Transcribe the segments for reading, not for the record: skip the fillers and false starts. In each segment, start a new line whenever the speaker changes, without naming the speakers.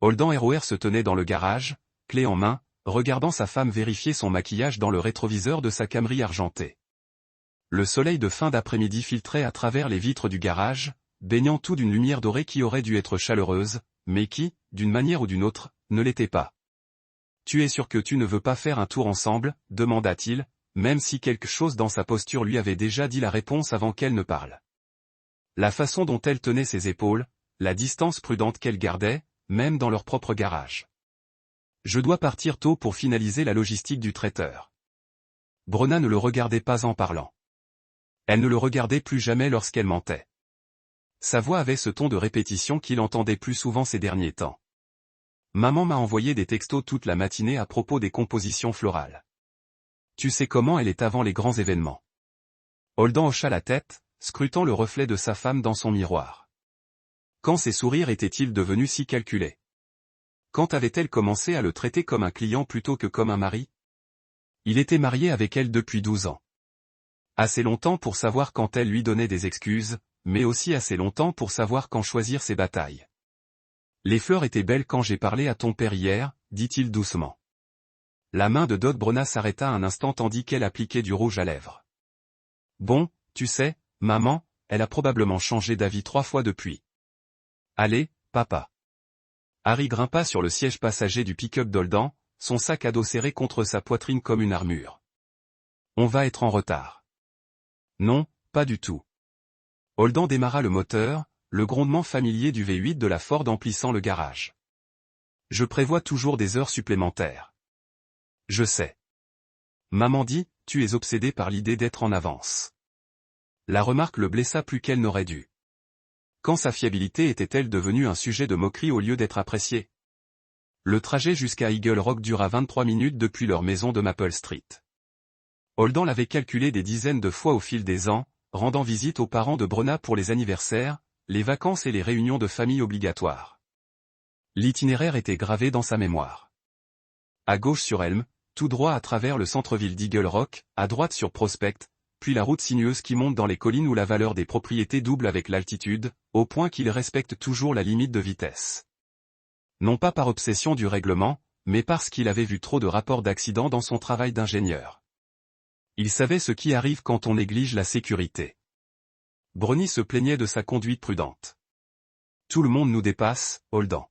Holden ROR se tenait dans le garage, clé en main, regardant sa femme vérifier son maquillage dans le rétroviseur de sa Camry argentée. Le soleil de fin d'après-midi filtrait à travers les vitres du garage, baignant tout d'une lumière dorée qui aurait dû être chaleureuse, mais qui, d'une manière ou d'une autre, ne l'était pas. « Tu es sûr que tu ne veux pas faire un tour ensemble ?» demanda-t-il, même si quelque chose dans sa posture lui avait déjà dit la réponse avant qu'elle ne parle. La façon dont elle tenait ses épaules, la distance prudente qu'elle gardait, même dans leur propre garage. « Je dois partir tôt pour finaliser la logistique du traiteur. » Brenna ne le regardait pas en parlant. Elle ne le regardait plus jamais lorsqu'elle mentait. Sa voix avait ce ton de répétition qu'il entendait plus souvent ces derniers temps. Maman m'a envoyé des textos toute la matinée à propos des compositions florales. Tu sais comment elle est avant les grands événements. Holden hocha la tête, scrutant le reflet de sa femme dans son miroir. Quand ses sourires étaient-ils devenus si calculés? Quand avait-elle commencé à le traiter comme un client plutôt que comme un mari? Il était marié avec elle depuis 12 ans. Assez longtemps pour savoir quand elle lui donnait des excuses, mais aussi assez longtemps pour savoir quand choisir ses batailles. Les fleurs étaient belles quand j'ai parlé à ton père hier, dit-il doucement. La main de Dot Brenna s'arrêta un instant tandis qu'elle appliquait du rouge à lèvres. Bon, tu sais, maman, elle a probablement changé d'avis 3 fois depuis. Allez, papa. Harry grimpa sur le siège passager du pick-up d'Holden, son sac à dos serré contre sa poitrine comme une armure. On va être en retard. Non, pas du tout. Holden démarra le moteur, le grondement familier du V8 de la Ford emplissant le garage. Je prévois toujours des heures supplémentaires. Je sais. Maman dit, tu es obsédé par l'idée d'être en avance. La remarque le blessa plus qu'elle n'aurait dû. Quand sa fiabilité était-elle devenue un sujet de moquerie au lieu d'être appréciée? Le trajet jusqu'à Eagle Rock dura 23 minutes depuis leur maison de Maple Street. Holden l'avait calculé des dizaines de fois au fil des ans, rendant visite aux parents de Brenna pour les anniversaires, les vacances et les réunions de famille obligatoires. L'itinéraire était gravé dans sa mémoire. À gauche sur Elm, tout droit à travers le centre-ville d'Eagle Rock, à droite sur Prospect, puis la route sinueuse qui monte dans les collines où la valeur des propriétés double avec l'altitude, au point qu'il respecte toujours la limite de vitesse. Non pas par obsession du règlement, mais parce qu'il avait vu trop de rapports d'accidents dans son travail d'ingénieur. Il savait ce qui arrive quand on néglige la sécurité. Brenny se plaignait de sa conduite prudente. Tout le monde nous dépasse, Holden.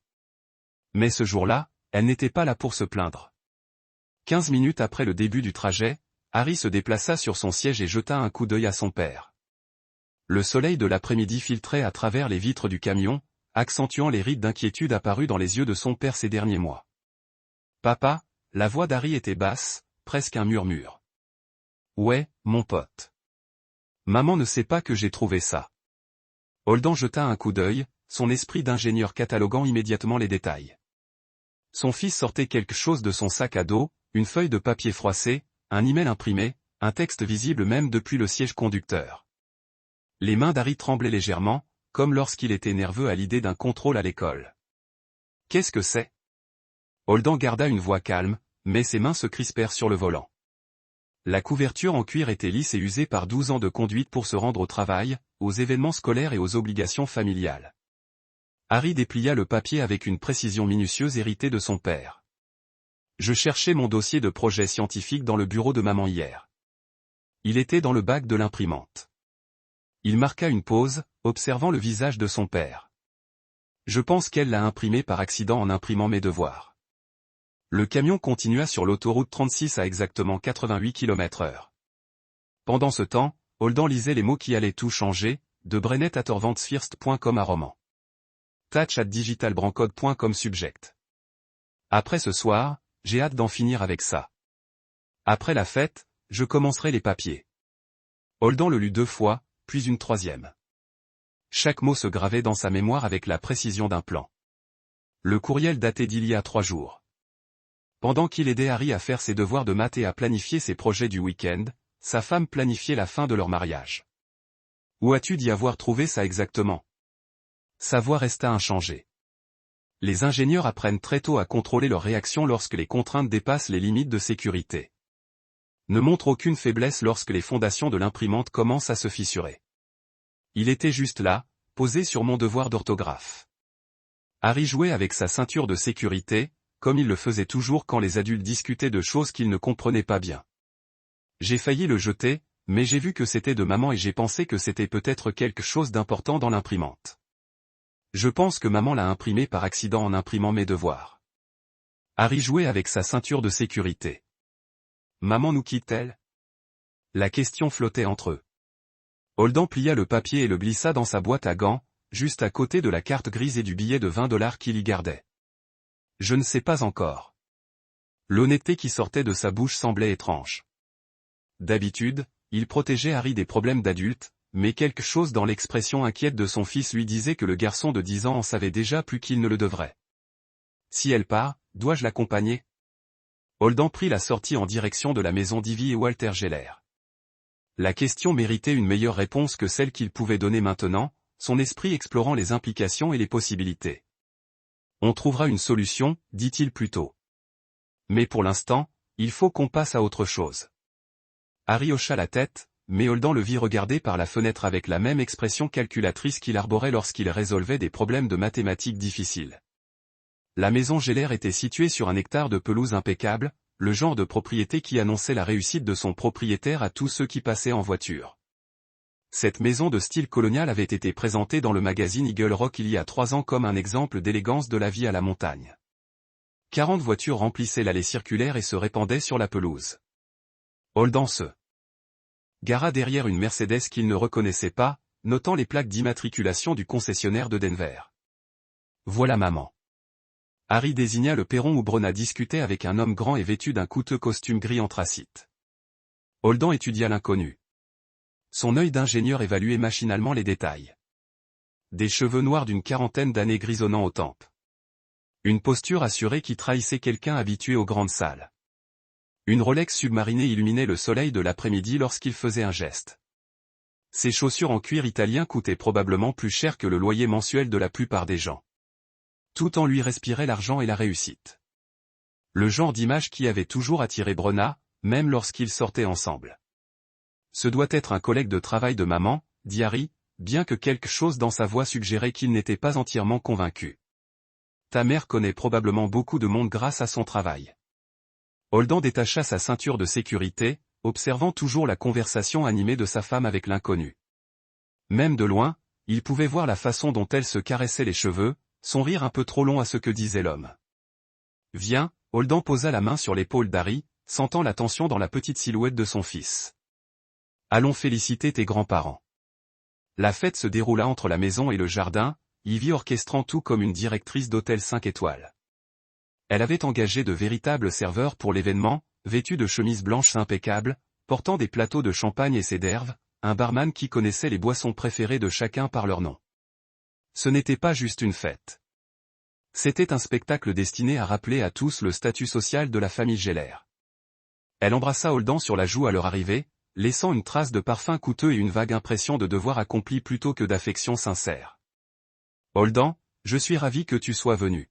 Mais ce jour-là, elle n'était pas là pour se plaindre. 15 minutes après le début du trajet, Harry se déplaça sur son siège et jeta un coup d'œil à son père. Le soleil de l'après-midi filtrait à travers les vitres du camion, accentuant les rides d'inquiétude apparues dans les yeux de son père ces derniers mois. Papa, la voix d'Harry était basse, presque un murmure. Ouais, mon pote. Maman ne sait pas que j'ai trouvé ça. Holden jeta un coup d'œil, son esprit d'ingénieur cataloguant immédiatement les détails. Son fils sortait quelque chose de son sac à dos, une feuille de papier froissé, un email imprimé, un texte visible même depuis le siège conducteur. Les mains d'Harry tremblaient légèrement, comme lorsqu'il était nerveux à l'idée d'un contrôle à l'école. Qu'est-ce que c'est? Holden garda une voix calme, mais ses mains se crispèrent sur le volant. La couverture en cuir était lisse et usée par 12 ans de conduite pour se rendre au travail, aux événements scolaires et aux obligations familiales. Harry déplia le papier avec une précision minutieuse héritée de son père. Je cherchais mon dossier de projet scientifique dans le bureau de maman hier. Il était dans le bac de l'imprimante. Il marqua une pause, observant le visage de son père. Je pense qu'elle l'a imprimé par accident en imprimant mes devoirs. Le camion continua sur l'autoroute 36 à exactement 88 km/h. Pendant ce temps, Holden lisait les mots qui allaient tout changer, de Brennet@orvantsfirst.com à roman. Touch@digitalbrancode.com subject. Après ce soir, j'ai hâte d'en finir avec ça. Après la fête, je commencerai les papiers. Holden le lut 2 fois, puis une 3e. Chaque mot se gravait dans sa mémoire avec la précision d'un plan. Le courriel datait d'il y a 3 jours. Pendant qu'il aidait Harry à faire ses devoirs de maths et à planifier ses projets du week-end, sa femme planifiait la fin de leur mariage. Où as-tu d'y avoir trouvé ça exactement? Sa voix resta inchangée. Les ingénieurs apprennent très tôt à contrôler leurs réactions lorsque les contraintes dépassent les limites de sécurité. Ne montre aucune faiblesse lorsque les fondations de l'imprimante commencent à se fissurer. Il était juste là, posé sur mon devoir d'orthographe. Harry jouait avec sa ceinture de sécurité, comme il le faisait toujours quand les adultes discutaient de choses qu'ils ne comprenaient pas bien. J'ai failli le jeter, mais j'ai vu que c'était de maman et j'ai pensé que c'était peut-être quelque chose d'important dans l'imprimante. Je pense que maman l'a imprimé par accident en imprimant mes devoirs. Harry jouait avec sa ceinture de sécurité. Maman nous quitte-t-elle? La question flottait entre eux. Holden plia le papier et le glissa dans sa boîte à gants, juste à côté de la carte grise et du billet de $20 qu'il y gardait. Je ne sais pas encore. L'honnêteté qui sortait de sa bouche semblait étrange. D'habitude, il protégeait Harry des problèmes d'adultes, mais quelque chose dans l'expression inquiète de son fils lui disait que le garçon de 10 ans en savait déjà plus qu'il ne le devrait. Si elle part, dois-je l'accompagner? Holden prit la sortie en direction de la maison d'Ivy et Walter Geller. La question méritait une meilleure réponse que celle qu'il pouvait donner maintenant, son esprit explorant les implications et les possibilités. On trouvera une solution, dit-il plutôt. Mais pour l'instant, il faut qu'on passe à autre chose. Harry hocha la tête, mais Holden le vit regarder par la fenêtre avec la même expression calculatrice qu'il arborait lorsqu'il résolvait des problèmes de mathématiques difficiles. La maison Geller était située sur un hectare de pelouse impeccable, le genre de propriété qui annonçait la réussite de son propriétaire à tous ceux qui passaient en voiture. Cette maison de style colonial avait été présentée dans le magazine Eagle Rock il y a 3 ans comme un exemple d'élégance de la vie à la montagne. 40 voitures remplissaient l'allée circulaire et se répandaient sur la pelouse. Holden se gara derrière une Mercedes qu'il ne reconnaissait pas, notant les plaques d'immatriculation du concessionnaire de Denver. Voilà maman. Harry désigna le perron où Brenna discutait avec un homme grand et vêtu d'un coûteux costume gris anthracite. Holden étudia l'inconnu. Son œil d'ingénieur évaluait machinalement les détails. Des cheveux noirs d'une quarantaine d'années grisonnant aux tempes. Une posture assurée qui trahissait quelqu'un habitué aux grandes salles. Une Rolex submarinée illuminait le soleil de l'après-midi lorsqu'il faisait un geste. Ses chaussures en cuir italien coûtaient probablement plus cher que le loyer mensuel de la plupart des gens. Tout en lui respirait l'argent et la réussite. Le genre d'image qui avait toujours attiré Brenna, même lorsqu'ils sortaient ensemble. Ce doit être un collègue de travail de maman, dit Harry, bien que quelque chose dans sa voix suggérait qu'il n'était pas entièrement convaincu. Ta mère connaît probablement beaucoup de monde grâce à son travail. Holden détacha sa ceinture de sécurité, observant toujours la conversation animée de sa femme avec l'inconnu. Même de loin, il pouvait voir la façon dont elle se caressait les cheveux, son rire un peu trop long à ce que disait l'homme. Viens, Holden posa la main sur l'épaule d'Harry, sentant la tension dans la petite silhouette de son fils. Allons féliciter tes grands-parents. La fête se déroula entre la maison et le jardin, Ivy orchestrant tout comme une directrice d'hôtel 5 étoiles. Elle avait engagé de véritables serveurs pour l'événement, vêtus de chemises blanches impeccables, portant des plateaux de champagne et d'herbe, un barman qui connaissait les boissons préférées de chacun par leur nom. Ce n'était pas juste une fête. C'était un spectacle destiné à rappeler à tous le statut social de la famille Geller. Elle embrassa Holden sur la joue à leur arrivée, laissant une trace de parfum coûteux et une vague impression de devoir accompli plutôt que d'affection sincère. Holden, je suis ravi que tu sois venu.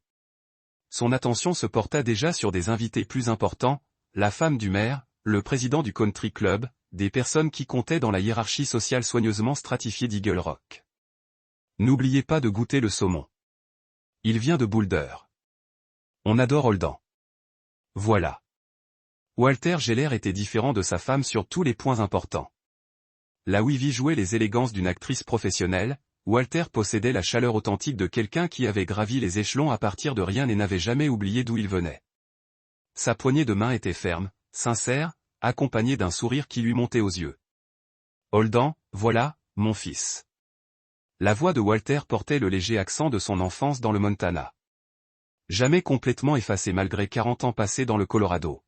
Son attention se porta déjà sur des invités plus importants, la femme du maire, le président du country club, des personnes qui comptaient dans la hiérarchie sociale soigneusement stratifiée d'Eagle Rock. N'oubliez pas de goûter le saumon. Il vient de Boulder. On adore Holden. Voilà. Walter Geller était différent de sa femme sur tous les points importants. Là où Ivy jouait les élégances d'une actrice professionnelle, Walter possédait la chaleur authentique de quelqu'un qui avait gravi les échelons à partir de rien et n'avait jamais oublié d'où il venait. Sa poignée de main était ferme, sincère, accompagnée d'un sourire qui lui montait aux yeux. Holden, voilà, mon fils. La voix de Walter portait le léger accent de son enfance dans le Montana. Jamais complètement effacé malgré 40 ans passés dans le Colorado.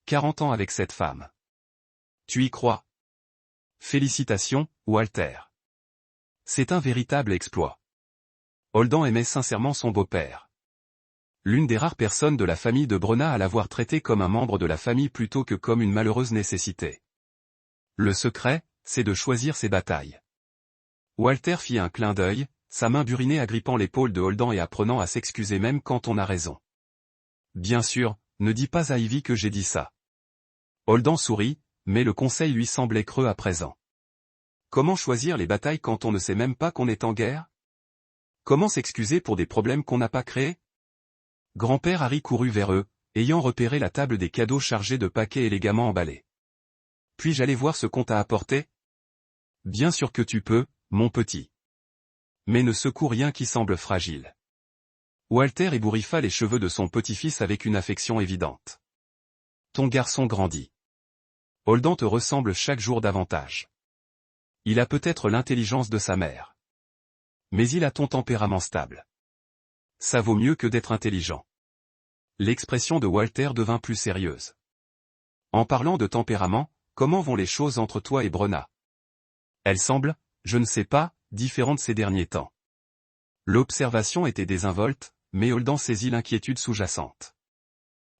40 ans avec cette femme. Tu y crois? Félicitations, Walter. C'est un véritable exploit. Holden aimait sincèrement son beau-père. L'une des rares personnes de la famille de Brenna à l'avoir traité comme un membre de la famille plutôt que comme une malheureuse nécessité. Le secret, c'est de choisir ses batailles. Walter fit un clin d'œil, sa main burinée agrippant l'épaule de Holden et apprenant à s'excuser même quand on a raison. Bien sûr, ne dis pas à Ivy que j'ai dit ça. Holden sourit, mais le conseil lui semblait creux à présent. Comment choisir les batailles quand on ne sait même pas qu'on est en guerre? Comment s'excuser pour des problèmes qu'on n'a pas créés? Grand-père Harry courut vers eux, ayant repéré la table des cadeaux chargés de paquets élégamment emballés. Puis-je aller voir ce qu'on t'a apporté? Bien sûr que tu peux, mon petit. Mais ne secoue rien qui semble fragile. Walter ébouriffa les cheveux de son petit-fils avec une affection évidente. Ton garçon grandit. Holden te ressemble chaque jour davantage. Il a peut-être l'intelligence de sa mère. Mais il a ton tempérament stable. Ça vaut mieux que d'être intelligent. L'expression de Walter devint plus sérieuse. En parlant de tempérament, comment vont les choses entre toi et Brona? Elles semblent, je ne sais pas, différentes ces derniers temps. L'observation était désinvolte, mais Holden saisit l'inquiétude sous-jacente.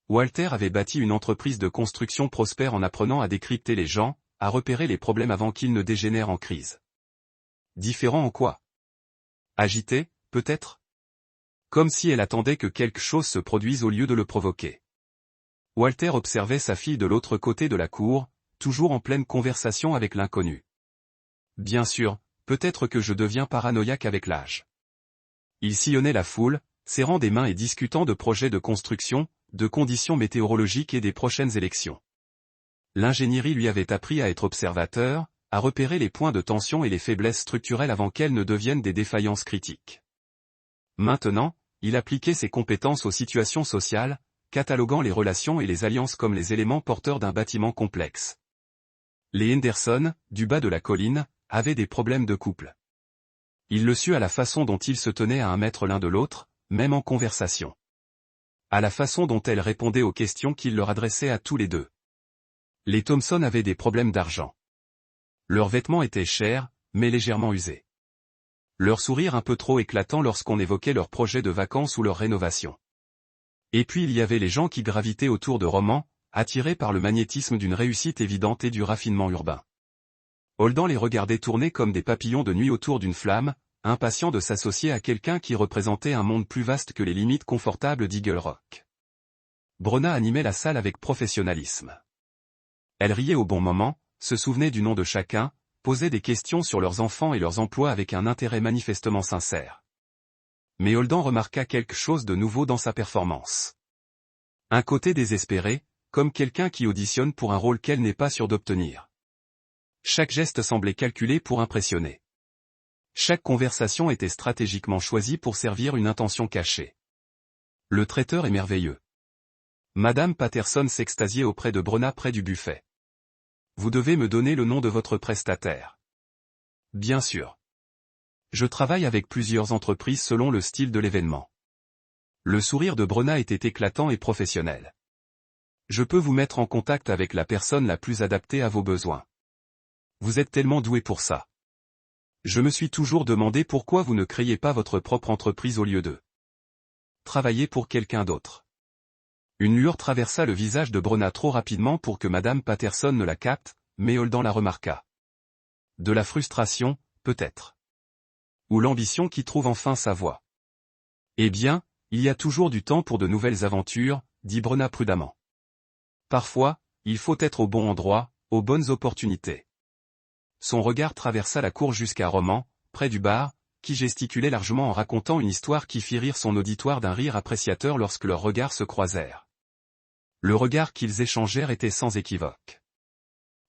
Walter avait bâti une entreprise de construction prospère en apprenant à décrypter les gens, à repérer les problèmes avant qu'ils ne dégénèrent en crise. Différent en quoi? Agité, peut-être? Comme si elle attendait que quelque chose se produise au lieu de le provoquer. Walter observait sa fille de l'autre côté de la cour, toujours en pleine conversation avec l'inconnu. Bien sûr, peut-être que je deviens paranoïaque avec l'âge. Il sillonnait la foule, serrant des mains et discutant de projets de construction, de conditions météorologiques et des prochaines élections. L'ingénierie lui avait appris à être observateur, à repérer les points de tension et les faiblesses structurelles avant qu'elles ne deviennent des défaillances critiques. Maintenant, il appliquait ses compétences aux situations sociales, cataloguant les relations et les alliances comme les éléments porteurs d'un bâtiment complexe. Les Henderson, du bas de la colline, avaient des problèmes de couple. Il le sut à la façon dont ils se tenaient à 1 mètre l'un de l'autre, même en conversation. À la façon dont elle répondait aux questions qu'il leur adressait à tous les deux. Les Thompson avaient des problèmes d'argent. Leurs vêtements étaient chers, mais légèrement usés. Leur sourire un peu trop éclatant lorsqu'on évoquait leurs projets de vacances ou leur rénovation. Et puis il y avait les gens qui gravitaient autour de Roman, attirés par le magnétisme d'une réussite évidente et du raffinement urbain. Holden les regardait tourner comme des papillons de nuit autour d'une flamme, impatients de s'associer à quelqu'un qui représentait un monde plus vaste que les limites confortables d'Eagle Rock. Brona animait la salle avec professionnalisme. Elle riait au bon moment, se souvenait du nom de chacun, posait des questions sur leurs enfants et leurs emplois avec un intérêt manifestement sincère. Mais Holden remarqua quelque chose de nouveau dans sa performance. Un côté désespéré, comme quelqu'un qui auditionne pour un rôle qu'elle n'est pas sûre d'obtenir. Chaque geste semblait calculé pour impressionner. Chaque conversation était stratégiquement choisie pour servir une intention cachée. Le traiteur est merveilleux. Madame Patterson s'extasiait auprès de Brona près du buffet. Vous devez me donner le nom de votre prestataire. Bien sûr. Je travaille avec plusieurs entreprises selon le style de l'événement. Le sourire de Brona était éclatant et professionnel. Je peux vous mettre en contact avec la personne la plus adaptée à vos besoins. Vous êtes tellement doué pour ça. Je me suis toujours demandé pourquoi vous ne créiez pas votre propre entreprise au lieu de travailler pour quelqu'un d'autre. Une lueur traversa le visage de Brona trop rapidement pour que Madame Patterson ne la capte, mais Holden la remarqua. De la frustration, peut-être. Ou l'ambition qui trouve enfin sa voie. Eh bien, il y a toujours du temps pour de nouvelles aventures, dit Brona prudemment. Parfois, il faut être au bon endroit, aux bonnes opportunités. Son regard traversa la cour jusqu'à Roman, près du bar, qui gesticulait largement en racontant une histoire qui fit rire son auditoire d'un rire appréciateur lorsque leurs regards se croisèrent. Le regard qu'ils échangèrent était sans équivoque.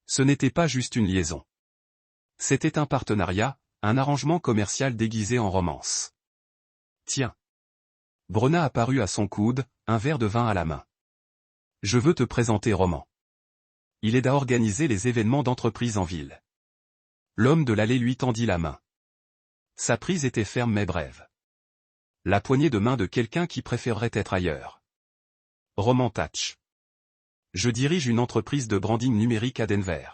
Ce n'était pas juste une liaison. C'était un partenariat, un arrangement commercial déguisé en romance. Tiens. Brona apparut à son coude, un verre de vin à la main. Je veux te présenter Roman. Il aide à organiser les événements d'entreprise en ville. L'homme de l'allée lui tendit la main. Sa prise était ferme mais brève. La poignée de main de quelqu'un qui préférerait être ailleurs. Roman Thatch. Je dirige une entreprise de branding numérique à Denver.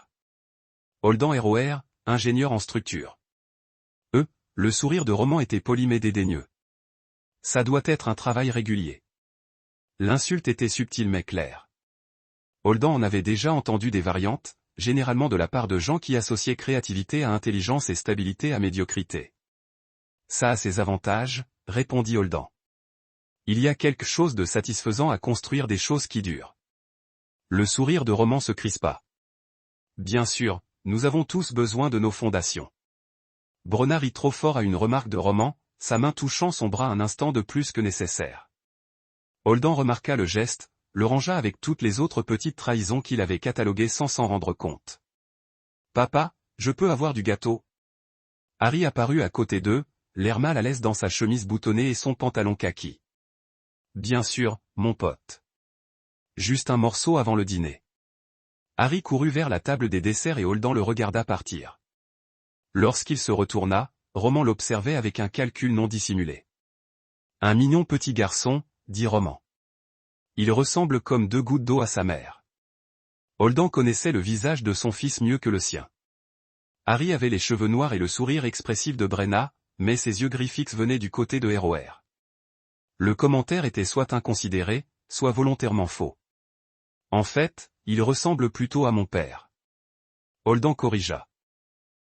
Holden ROR, ingénieur en structure. Le sourire de Roman était poli mais dédaigneux. Ça doit être un travail régulier. L'insulte était subtile mais claire. Holden en avait déjà entendu des variantes, généralement de la part de gens qui associaient créativité à intelligence et stabilité à médiocrité. Ça a ses avantages, répondit Holden. Il y a quelque chose de satisfaisant à construire des choses qui durent. Le sourire de Roman se crispa. Bien sûr, nous avons tous besoin de nos fondations. Brona rit trop fort à une remarque de Roman, sa main touchant son bras un instant de plus que nécessaire. Holden remarqua le geste, le rangea avec toutes les autres petites trahisons qu'il avait cataloguées sans s'en rendre compte. « Papa, je peux avoir du gâteau ?» Harry apparut à côté d'eux, l'air mal à l'aise dans sa chemise boutonnée et son pantalon kaki. « Bien sûr, mon pote. Juste un morceau avant le dîner. » Harry courut vers la table des desserts et Holden le regarda partir. Lorsqu'il se retourna, Roman l'observait avec un calcul non dissimulé. « Un mignon petit garçon, » dit Roman. « Il ressemble comme 2 gouttes d'eau à sa mère. » Holden connaissait le visage de son fils mieux que le sien. Harry avait les cheveux noirs et le sourire expressif de Brenna, mais ses yeux gris fixes venaient du côté de ROR. Le commentaire était soit inconsidéré, soit volontairement faux. « En fait, il ressemble plutôt à mon père. » Holden corrigea.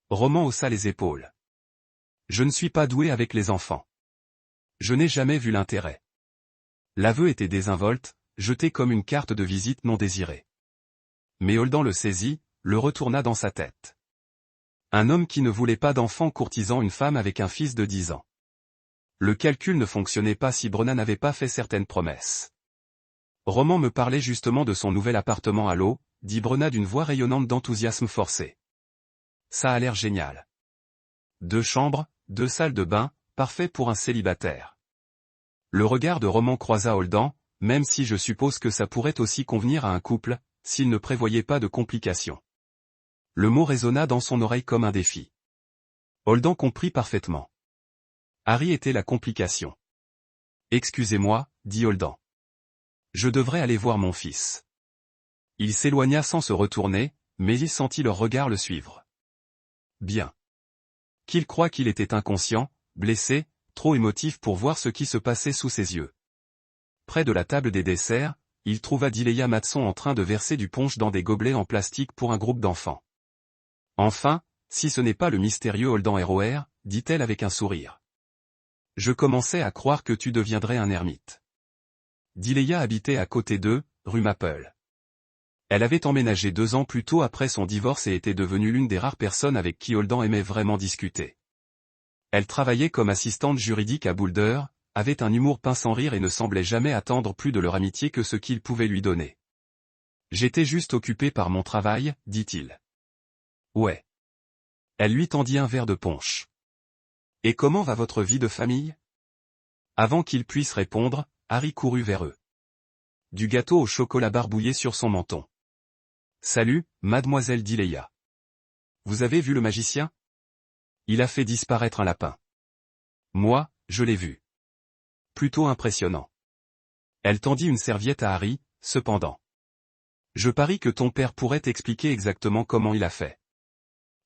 Roman haussa les épaules. « Je ne suis pas doué avec les enfants. Je n'ai jamais vu l'intérêt. » L'aveu était désinvolte, jeté comme une carte de visite non désirée. Mais Holden le saisit, le retourna dans sa tête. Un homme qui ne voulait pas d'enfant courtisant une femme avec un fils de 10 ans. Le calcul ne fonctionnait pas si Brenna n'avait pas fait certaines promesses. Roman me parlait justement de son nouvel appartement à l'eau, dit Brenna d'une voix rayonnante d'enthousiasme forcé. Ça a l'air génial. 2 chambres, 2 salles de bain, parfait pour un célibataire. Le regard de Roman croisa Holden, même si je suppose que ça pourrait aussi convenir à un couple, s'il ne prévoyait pas de complications. Le mot résonna dans son oreille comme un défi. Holden comprit parfaitement. Harry était la complication. « Excusez-moi, » dit Holden. « Je devrais aller voir mon fils. » Il s'éloigna sans se retourner, mais il sentit leur regard le suivre. Bien. Qu'il croit qu'il était inconscient, blessé, trop émotif pour voir ce qui se passait sous ses yeux. Près de la table des desserts, il trouva Dileya Matson en train de verser du punch dans des gobelets en plastique pour un groupe d'enfants. Enfin, si ce n'est pas le mystérieux Holden ROR, dit-elle avec un sourire. Je commençais à croire que tu deviendrais un ermite. Dileya habitait à côté d'eux, rue Maple. Elle avait emménagé 2 ans plus tôt après son divorce et était devenue l'une des rares personnes avec qui Holden aimait vraiment discuter. Elle travaillait comme assistante juridique à Boulder, avait un humour pince sans rire et ne semblait jamais attendre plus de leur amitié que ce qu'ils pouvaient lui donner. « J'étais juste occupé par mon travail, » dit-il. « Ouais. » Elle lui tendit un verre de punch. « Et comment va votre vie de famille ?» Avant qu'il puisse répondre, Harry courut vers eux. Du gâteau au chocolat barbouillé sur son menton. « Salut, mademoiselle Dileya. Vous avez vu le magicien ? Il a fait disparaître un lapin. » Moi, je l'ai vu. Plutôt impressionnant. Elle tendit une serviette à Harry, cependant. Je parie que ton père pourrait t'expliquer exactement comment il a fait.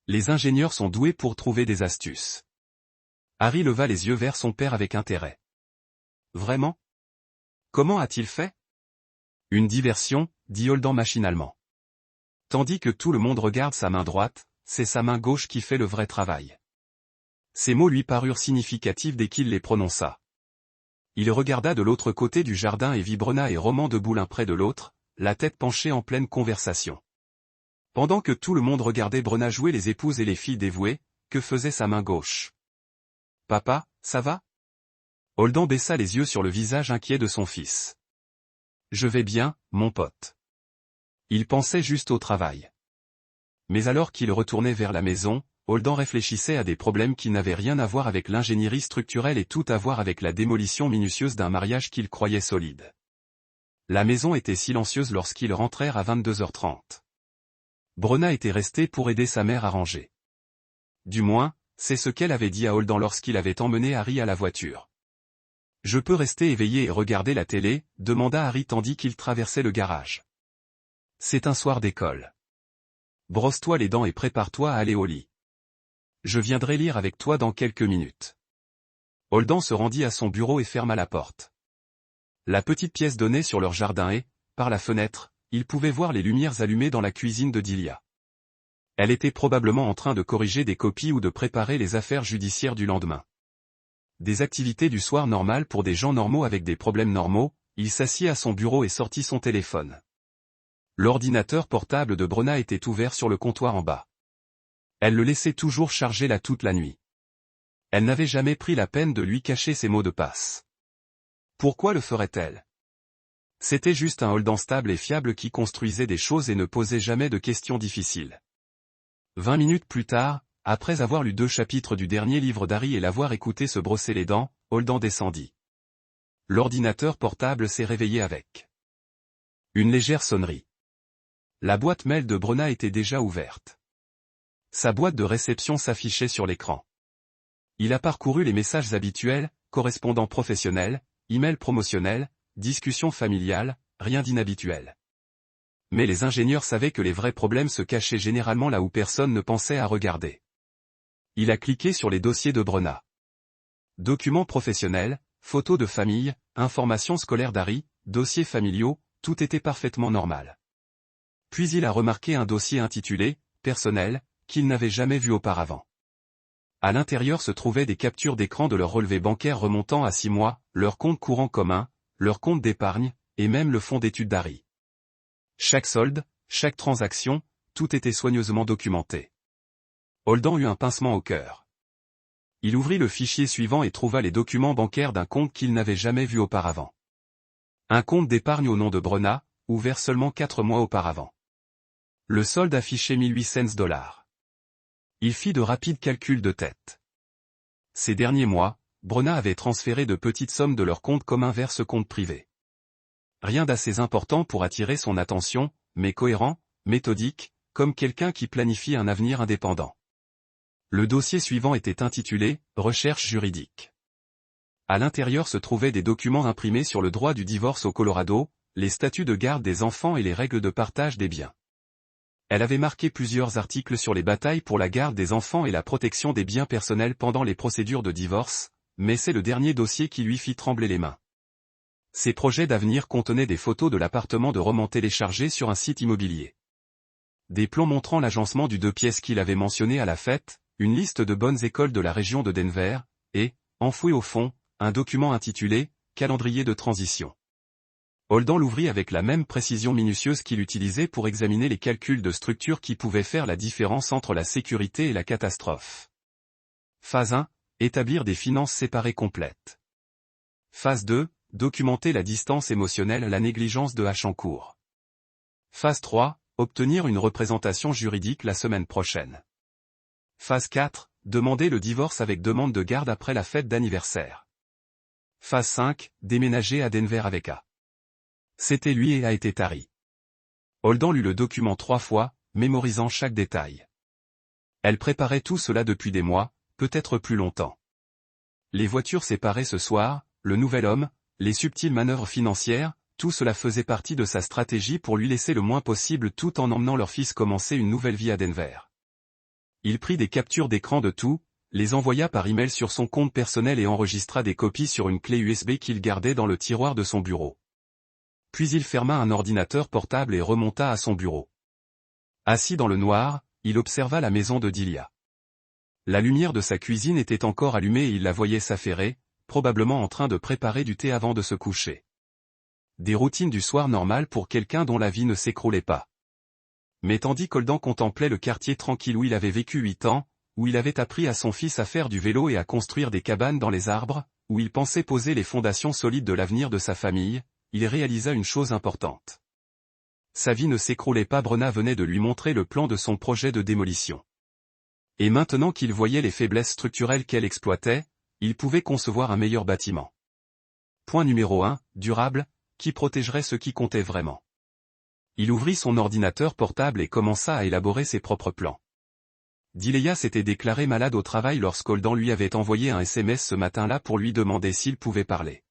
Les ingénieurs sont doués pour trouver des astuces. Harry leva les yeux vers son père avec intérêt. Vraiment ? Comment a-t-il fait ? Une diversion, dit Holden machinalement. Tandis que tout le monde regarde sa main droite, c'est sa main gauche qui fait le vrai travail. Ces mots lui parurent significatifs dès qu'il les prononça. Il regarda de l'autre côté du jardin et vit Brenna et Roman debout l'un près de l'autre, la tête penchée en pleine conversation. Pendant que tout le monde regardait Brenna jouer les épouses et les filles dévouées, que faisait sa main gauche ? « Papa, ça va ?» Holden baissa les yeux sur le visage inquiet de son fils. « Je vais bien, mon pote. » Il pensait juste au travail. Mais alors qu'il retournait vers la maison, Holden réfléchissait à des problèmes qui n'avaient rien à voir avec l'ingénierie structurelle et tout à voir avec la démolition minutieuse d'un mariage qu'il croyait solide. La maison était silencieuse lorsqu'ils rentrèrent à 22h30. Brenna était restée pour aider sa mère à ranger. Du moins, c'est ce qu'elle avait dit à Holden lorsqu'il avait emmené Harry à la voiture. « Je peux rester éveillé et regarder la télé ?» demanda Harry tandis qu'il traversait le garage. « C'est un soir d'école. Brosse-toi les dents et prépare-toi à aller au lit. Je viendrai lire avec toi dans quelques minutes. » Holden se rendit à son bureau et ferma la porte. La petite pièce donnait sur leur jardin et, par la fenêtre, il pouvait voir les lumières allumées dans la cuisine de Dileya. Elle était probablement en train de corriger des copies ou de préparer les affaires judiciaires du lendemain. Des activités du soir normales pour des gens normaux avec des problèmes normaux, il s'assit à son bureau et sortit son téléphone. L'ordinateur portable de Brenna était ouvert sur le comptoir en bas. Elle le laissait toujours charger là toute la nuit. Elle n'avait jamais pris la peine de lui cacher ses mots de passe. Pourquoi le ferait-elle? C'était juste un Holden stable et fiable qui construisait des choses et ne posait jamais de questions difficiles. 20 minutes plus tard, après avoir lu 2 chapitres du dernier livre d'Harry et l'avoir écouté se brosser les dents, Holden descendit. L'ordinateur portable s'est réveillé avec une légère sonnerie. La boîte mail de Brenna était déjà ouverte. Sa boîte de réception s'affichait sur l'écran. Il a parcouru les messages habituels, correspondants professionnels, emails promotionnels, discussions familiales, rien d'inhabituel. Mais les ingénieurs savaient que les vrais problèmes se cachaient généralement là où personne ne pensait à regarder. Il a cliqué sur les dossiers de Brenna. Documents professionnels, photos de famille, informations scolaires d'Harry, dossiers familiaux, tout était parfaitement normal. Puis il a remarqué un dossier intitulé « Personnel » qu'il n'avait jamais vu auparavant. À l'intérieur se trouvaient des captures d'écran de leurs relevés bancaires remontant à 6 mois, leur compte courant commun, leur compte d'épargne, et même le fonds d'études d'Harry. Chaque solde, chaque transaction, tout était soigneusement documenté. Holden eut un pincement au cœur. Il ouvrit le fichier suivant et trouva les documents bancaires d'un compte qu'il n'avait jamais vu auparavant. Un compte d'épargne au nom de Brenna, ouvert seulement 4 mois auparavant. Le solde affichait $1800. Il fit de rapides calculs de tête. Ces derniers mois, Brenna avait transféré de petites sommes de leur compte commun vers ce compte privé. Rien d'assez important pour attirer son attention, mais cohérent, méthodique, comme quelqu'un qui planifie un avenir indépendant. Le dossier suivant était intitulé « Recherche juridique ». À l'intérieur se trouvaient des documents imprimés sur le droit du divorce au Colorado, les statuts de garde des enfants et les règles de partage des biens. Elle avait marqué plusieurs articles sur les batailles pour la garde des enfants et la protection des biens personnels pendant les procédures de divorce, mais c'est le dernier dossier qui lui fit trembler les mains. Ses projets d'avenir contenaient des photos de l'appartement de roman téléchargé sur un site immobilier. Des plans montrant l'agencement du 2 pièces qu'il avait mentionné à la fête, une liste de bonnes écoles de la région de Denver, et, enfoui au fond, un document intitulé « Calendrier de transition ». Holden l'ouvrit avec la même précision minutieuse qu'il utilisait pour examiner les calculs de structure qui pouvaient faire la différence entre la sécurité et la catastrophe. Phase 1. Établir des finances séparées complètes. Phase 2. Documenter la distance émotionnelle, la négligence de H en cours. Phase 3. Obtenir une représentation juridique la semaine prochaine. Phase 4. Demander le divorce avec demande de garde après la fête d'anniversaire. Phase 5. Déménager à Denver avec A. C'était lui et a été Harry. Holden lut le document 3 fois, mémorisant chaque détail. Elle préparait tout cela depuis des mois, peut-être plus longtemps. Les voitures séparées ce soir, le nouvel homme, les subtiles manœuvres financières, tout cela faisait partie de sa stratégie pour lui laisser le moins possible tout en emmenant leur fils commencer une nouvelle vie à Denver. Il prit des captures d'écran de tout, les envoya par email sur son compte personnel et enregistra des copies sur une clé USB qu'il gardait dans le tiroir de son bureau. Puis il ferma un ordinateur portable et remonta à son bureau. Assis dans le noir, il observa la maison de Delia. La lumière de sa cuisine était encore allumée et il la voyait s'affairer, probablement en train de préparer du thé avant de se coucher. Des routines du soir normales pour quelqu'un dont la vie ne s'écroulait pas. Mais tandis qu'Holden contemplait le quartier tranquille où il avait vécu 8 ans, où il avait appris à son fils à faire du vélo et à construire des cabanes dans les arbres, où il pensait poser les fondations solides de l'avenir de sa famille, il réalisa une chose importante. Sa vie ne s'écroulait pas. Brenna venait de lui montrer le plan de son projet de démolition. Et maintenant qu'il voyait les faiblesses structurelles qu'elle exploitait, il pouvait concevoir un meilleur bâtiment. Point numéro 1, durable, qui protégerait ce qui comptait vraiment. Il ouvrit son ordinateur portable et commença à élaborer ses propres plans. Delia s'était déclarée malade au travail lorsqu'Holden lui avait envoyé un SMS ce matin-là pour lui demander s'il pouvait parler.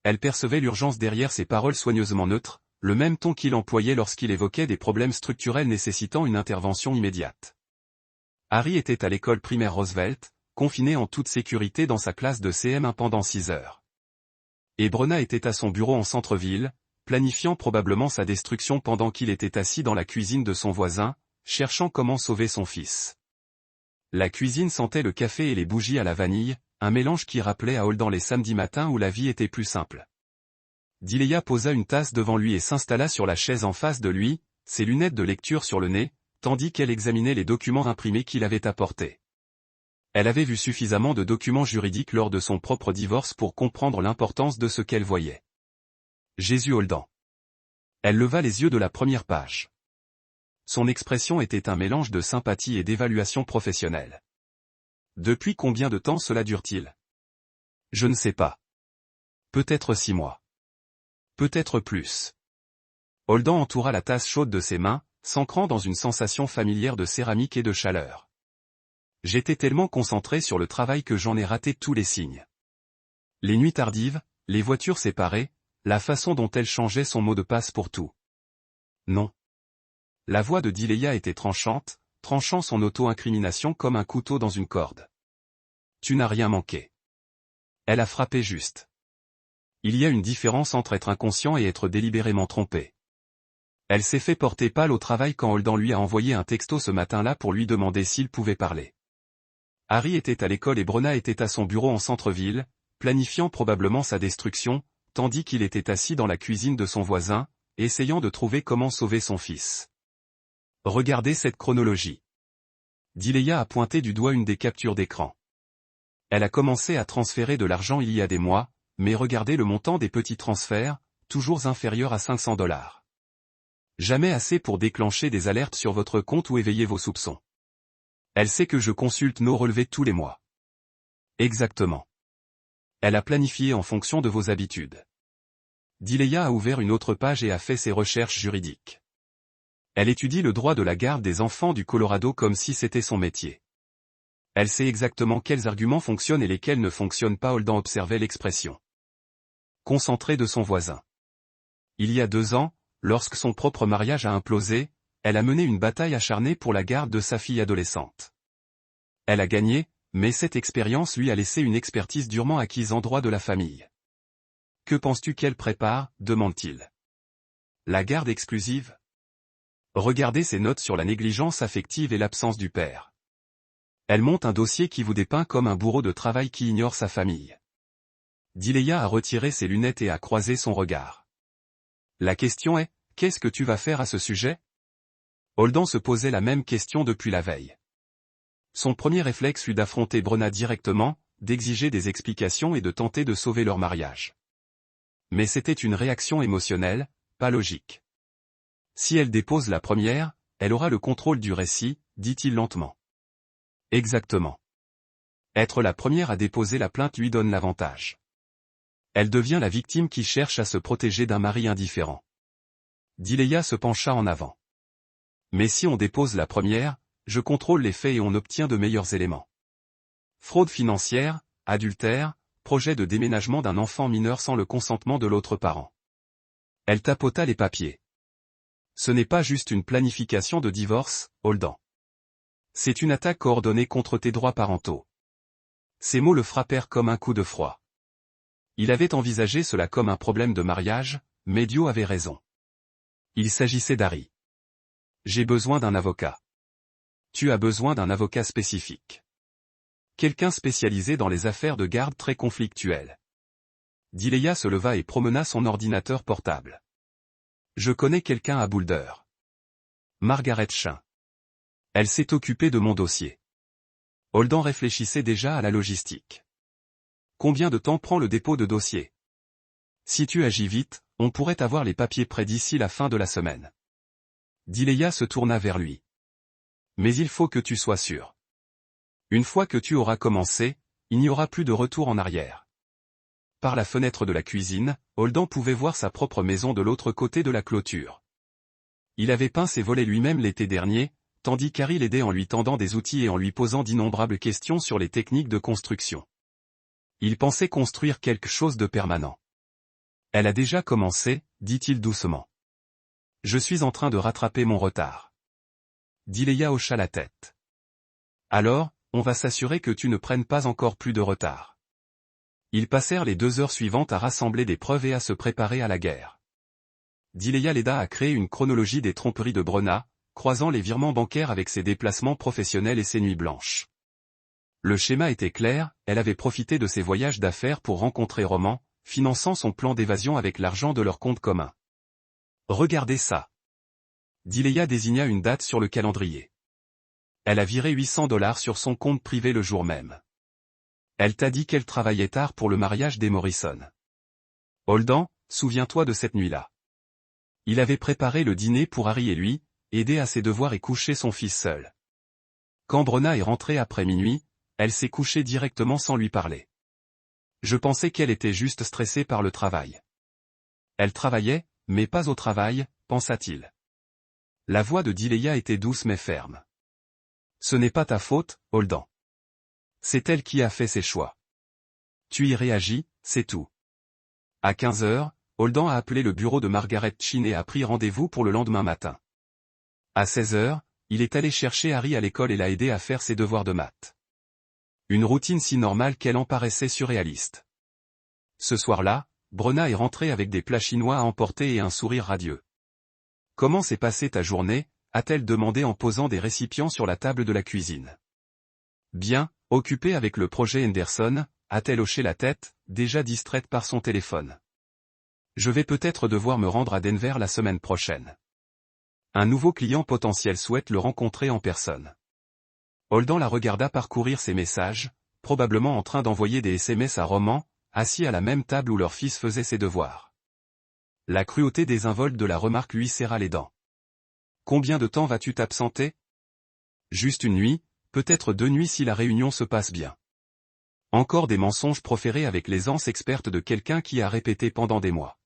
Elle percevait l'urgence derrière ses paroles soigneusement neutres, le même ton qu'il employait lorsqu'il évoquait des problèmes structurels nécessitant une intervention immédiate. Harry était à l'école primaire Roosevelt, confiné en toute sécurité dans sa classe de CM1 pendant 6 heures. Et Brenna était à son bureau en centre-ville, planifiant probablement sa destruction pendant qu'il était assis dans la cuisine de son voisin, cherchant comment sauver son fils. La cuisine sentait le café et les bougies à la vanille, un mélange qui rappelait à Holden les samedis matins où la vie était plus simple. Delia posa une tasse devant lui et s'installa sur la chaise en face de lui, ses lunettes de lecture sur le nez, tandis qu'elle examinait les documents imprimés qu'il avait apportés. Elle avait vu suffisamment de documents juridiques lors de son propre divorce pour comprendre l'importance de ce qu'elle voyait. Jésus Holdan. Elle leva les yeux de la première page. Son expression était un mélange de sympathie et d'évaluation professionnelle. Depuis combien de temps cela dure-t-il? Je ne sais pas. Peut-être 6 mois. Peut-être plus. Holdan entoura la tasse chaude de ses mains, s'ancrant dans une sensation familière de céramique et de chaleur. J'étais tellement concentré sur le travail que j'en ai raté tous les signes. Les nuits tardives, les voitures séparées, la façon dont elle changeait son mot de passe pour tout. Non. La voix de Dileya était tranchante, tranchant son auto-incrimination comme un couteau dans une corde. Tu n'as rien manqué. Elle a frappé juste. Il y a une différence entre être inconscient et être délibérément trompé. Elle s'est fait porter pâle au travail quand Holdan lui a envoyé un texto ce matin-là pour lui demander s'il pouvait parler. Harry était à l'école et Brenna était à son bureau en centre-ville, planifiant probablement sa destruction, tandis qu'il était assis dans la cuisine de son voisin, essayant de trouver comment sauver son fils. Regardez cette chronologie. Dileya a pointé du doigt une des captures d'écran. Elle a commencé à transférer de l'argent il y a des mois, mais regardez le montant des petits transferts, toujours inférieur à $500. Jamais assez pour déclencher des alertes sur votre compte ou éveiller vos soupçons. Elle sait que je consulte nos relevés tous les mois. Exactement. Elle a planifié en fonction de vos habitudes. Dileya a ouvert une autre page et a fait ses recherches juridiques. Elle étudie le droit de la garde des enfants du Colorado comme si c'était son métier. Elle sait exactement quels arguments fonctionnent et lesquels ne fonctionnent pas. Holdan observait l'expression concentrée de son voisin. Il y a 2 ans, lorsque son propre mariage a implosé, elle a mené une bataille acharnée pour la garde de sa fille adolescente. Elle a gagné, mais cette expérience lui a laissé une expertise durement acquise en droit de la famille. Que penses-tu qu'elle prépare, demande-t-il. La garde exclusive? Regardez ses notes sur la négligence affective et l'absence du père. Elle monte un dossier qui vous dépeint comme un bourreau de travail qui ignore sa famille. Dileya a retiré ses lunettes et a croisé son regard. La question est, qu'est-ce que tu vas faire à ce sujet? Holdan se posait la même question depuis la veille. Son premier réflexe fut d'affronter Brenna directement, d'exiger des explications et de tenter de sauver leur mariage. Mais c'était une réaction émotionnelle, pas logique. Si elle dépose la première, elle aura le contrôle du récit, dit-il lentement. Exactement. Être la première à déposer la plainte lui donne l'avantage. Elle devient la victime qui cherche à se protéger d'un mari indifférent. Dileya se pencha en avant. Mais si on dépose la première, je contrôle les faits et on obtient de meilleurs éléments. Fraude financière, adultère, projet de déménagement d'un enfant mineur sans le consentement de l'autre parent. Elle tapota les papiers. Ce n'est pas juste une planification de divorce, Holdan. C'est une attaque coordonnée contre tes droits parentaux. Ces mots le frappèrent comme un coup de froid. Il avait envisagé cela comme un problème de mariage, mais Dio avait raison. Il s'agissait d'Harry. J'ai besoin d'un avocat. Tu as besoin d'un avocat spécifique. Quelqu'un spécialisé dans les affaires de garde très conflictuelles. Dileya se leva et promena son ordinateur portable. Je connais quelqu'un à Boulder. Margaret Chin. Elle s'est occupée de mon dossier. Holdan réfléchissait déjà à la logistique. Combien de temps prend le dépôt de dossier? Si tu agis vite, on pourrait avoir les papiers prêts d'ici la fin de la semaine. Dileya se tourna vers lui. Mais il faut que tu sois sûr. Une fois que tu auras commencé, il n'y aura plus de retour en arrière. Par la fenêtre de la cuisine, Holdan pouvait voir sa propre maison de l'autre côté de la clôture. Il avait peint ses volets lui-même l'été dernier, tandis qu'Harry l'aidait en lui tendant des outils et en lui posant d'innombrables questions sur les techniques de construction. Il pensait construire quelque chose de permanent. Elle a déjà commencé, dit-il doucement. Je suis en train de rattraper mon retard. Dileya hocha la tête. Alors, on va s'assurer que tu ne prennes pas encore plus de retard. Ils passèrent les 2 heures suivantes à rassembler des preuves et à se préparer à la guerre. Dileya l'aida à créer une chronologie des tromperies de Brenna, croisant les virements bancaires avec ses déplacements professionnels et ses nuits blanches. Le schéma était clair, elle avait profité de ses voyages d'affaires pour rencontrer Roman, finançant son plan d'évasion avec l'argent de leur compte commun. Regardez ça. Dileya désigna une date sur le calendrier. Elle a viré $800 sur son compte privé le jour même. Elle t'a dit qu'elle travaillait tard pour le mariage des Morrison. Holden, souviens-toi de cette nuit-là. Il avait préparé le dîner pour Harry et lui, aidé à ses devoirs et couché son fils seul. Quand Brenna est rentrée après minuit, elle s'est couchée directement sans lui parler. Je pensais qu'elle était juste stressée par le travail. Elle travaillait, mais pas au travail, pensa-t-il. La voix de Dileya était douce mais ferme. Ce n'est pas ta faute, Holden. C'est elle qui a fait ses choix. Tu y réagis, c'est tout. À 15 heures, Holden a appelé le bureau de Margaret Chin et a pris rendez-vous pour le lendemain matin. À 16 heures, il est allé chercher Harry à l'école et l'a aidé à faire ses devoirs de maths. Une routine si normale qu'elle en paraissait surréaliste. Ce soir-là, Brenna est rentrée avec des plats chinois à emporter et un sourire radieux. « Comment s'est passée ta journée ?» a-t-elle demandé en posant des récipients sur la table de la cuisine. « Bien, occupée avec le projet Henderson », a-t-elle hoché la tête, déjà distraite par son téléphone. « Je vais peut-être devoir me rendre à Denver la semaine prochaine. Un nouveau client potentiel souhaite le rencontrer en personne. » Holden la regarda parcourir ses messages, probablement en train d'envoyer des SMS à Roman, assis à la même table où leur fils faisait ses devoirs. La cruauté désinvolte de la remarque lui serra les dents. « Combien de temps vas-tu t'absenter ? » Juste une nuit, peut-être 2 nuits si la réunion se passe bien. Encore des mensonges proférés avec l'aisance experte de quelqu'un qui a répété pendant des mois.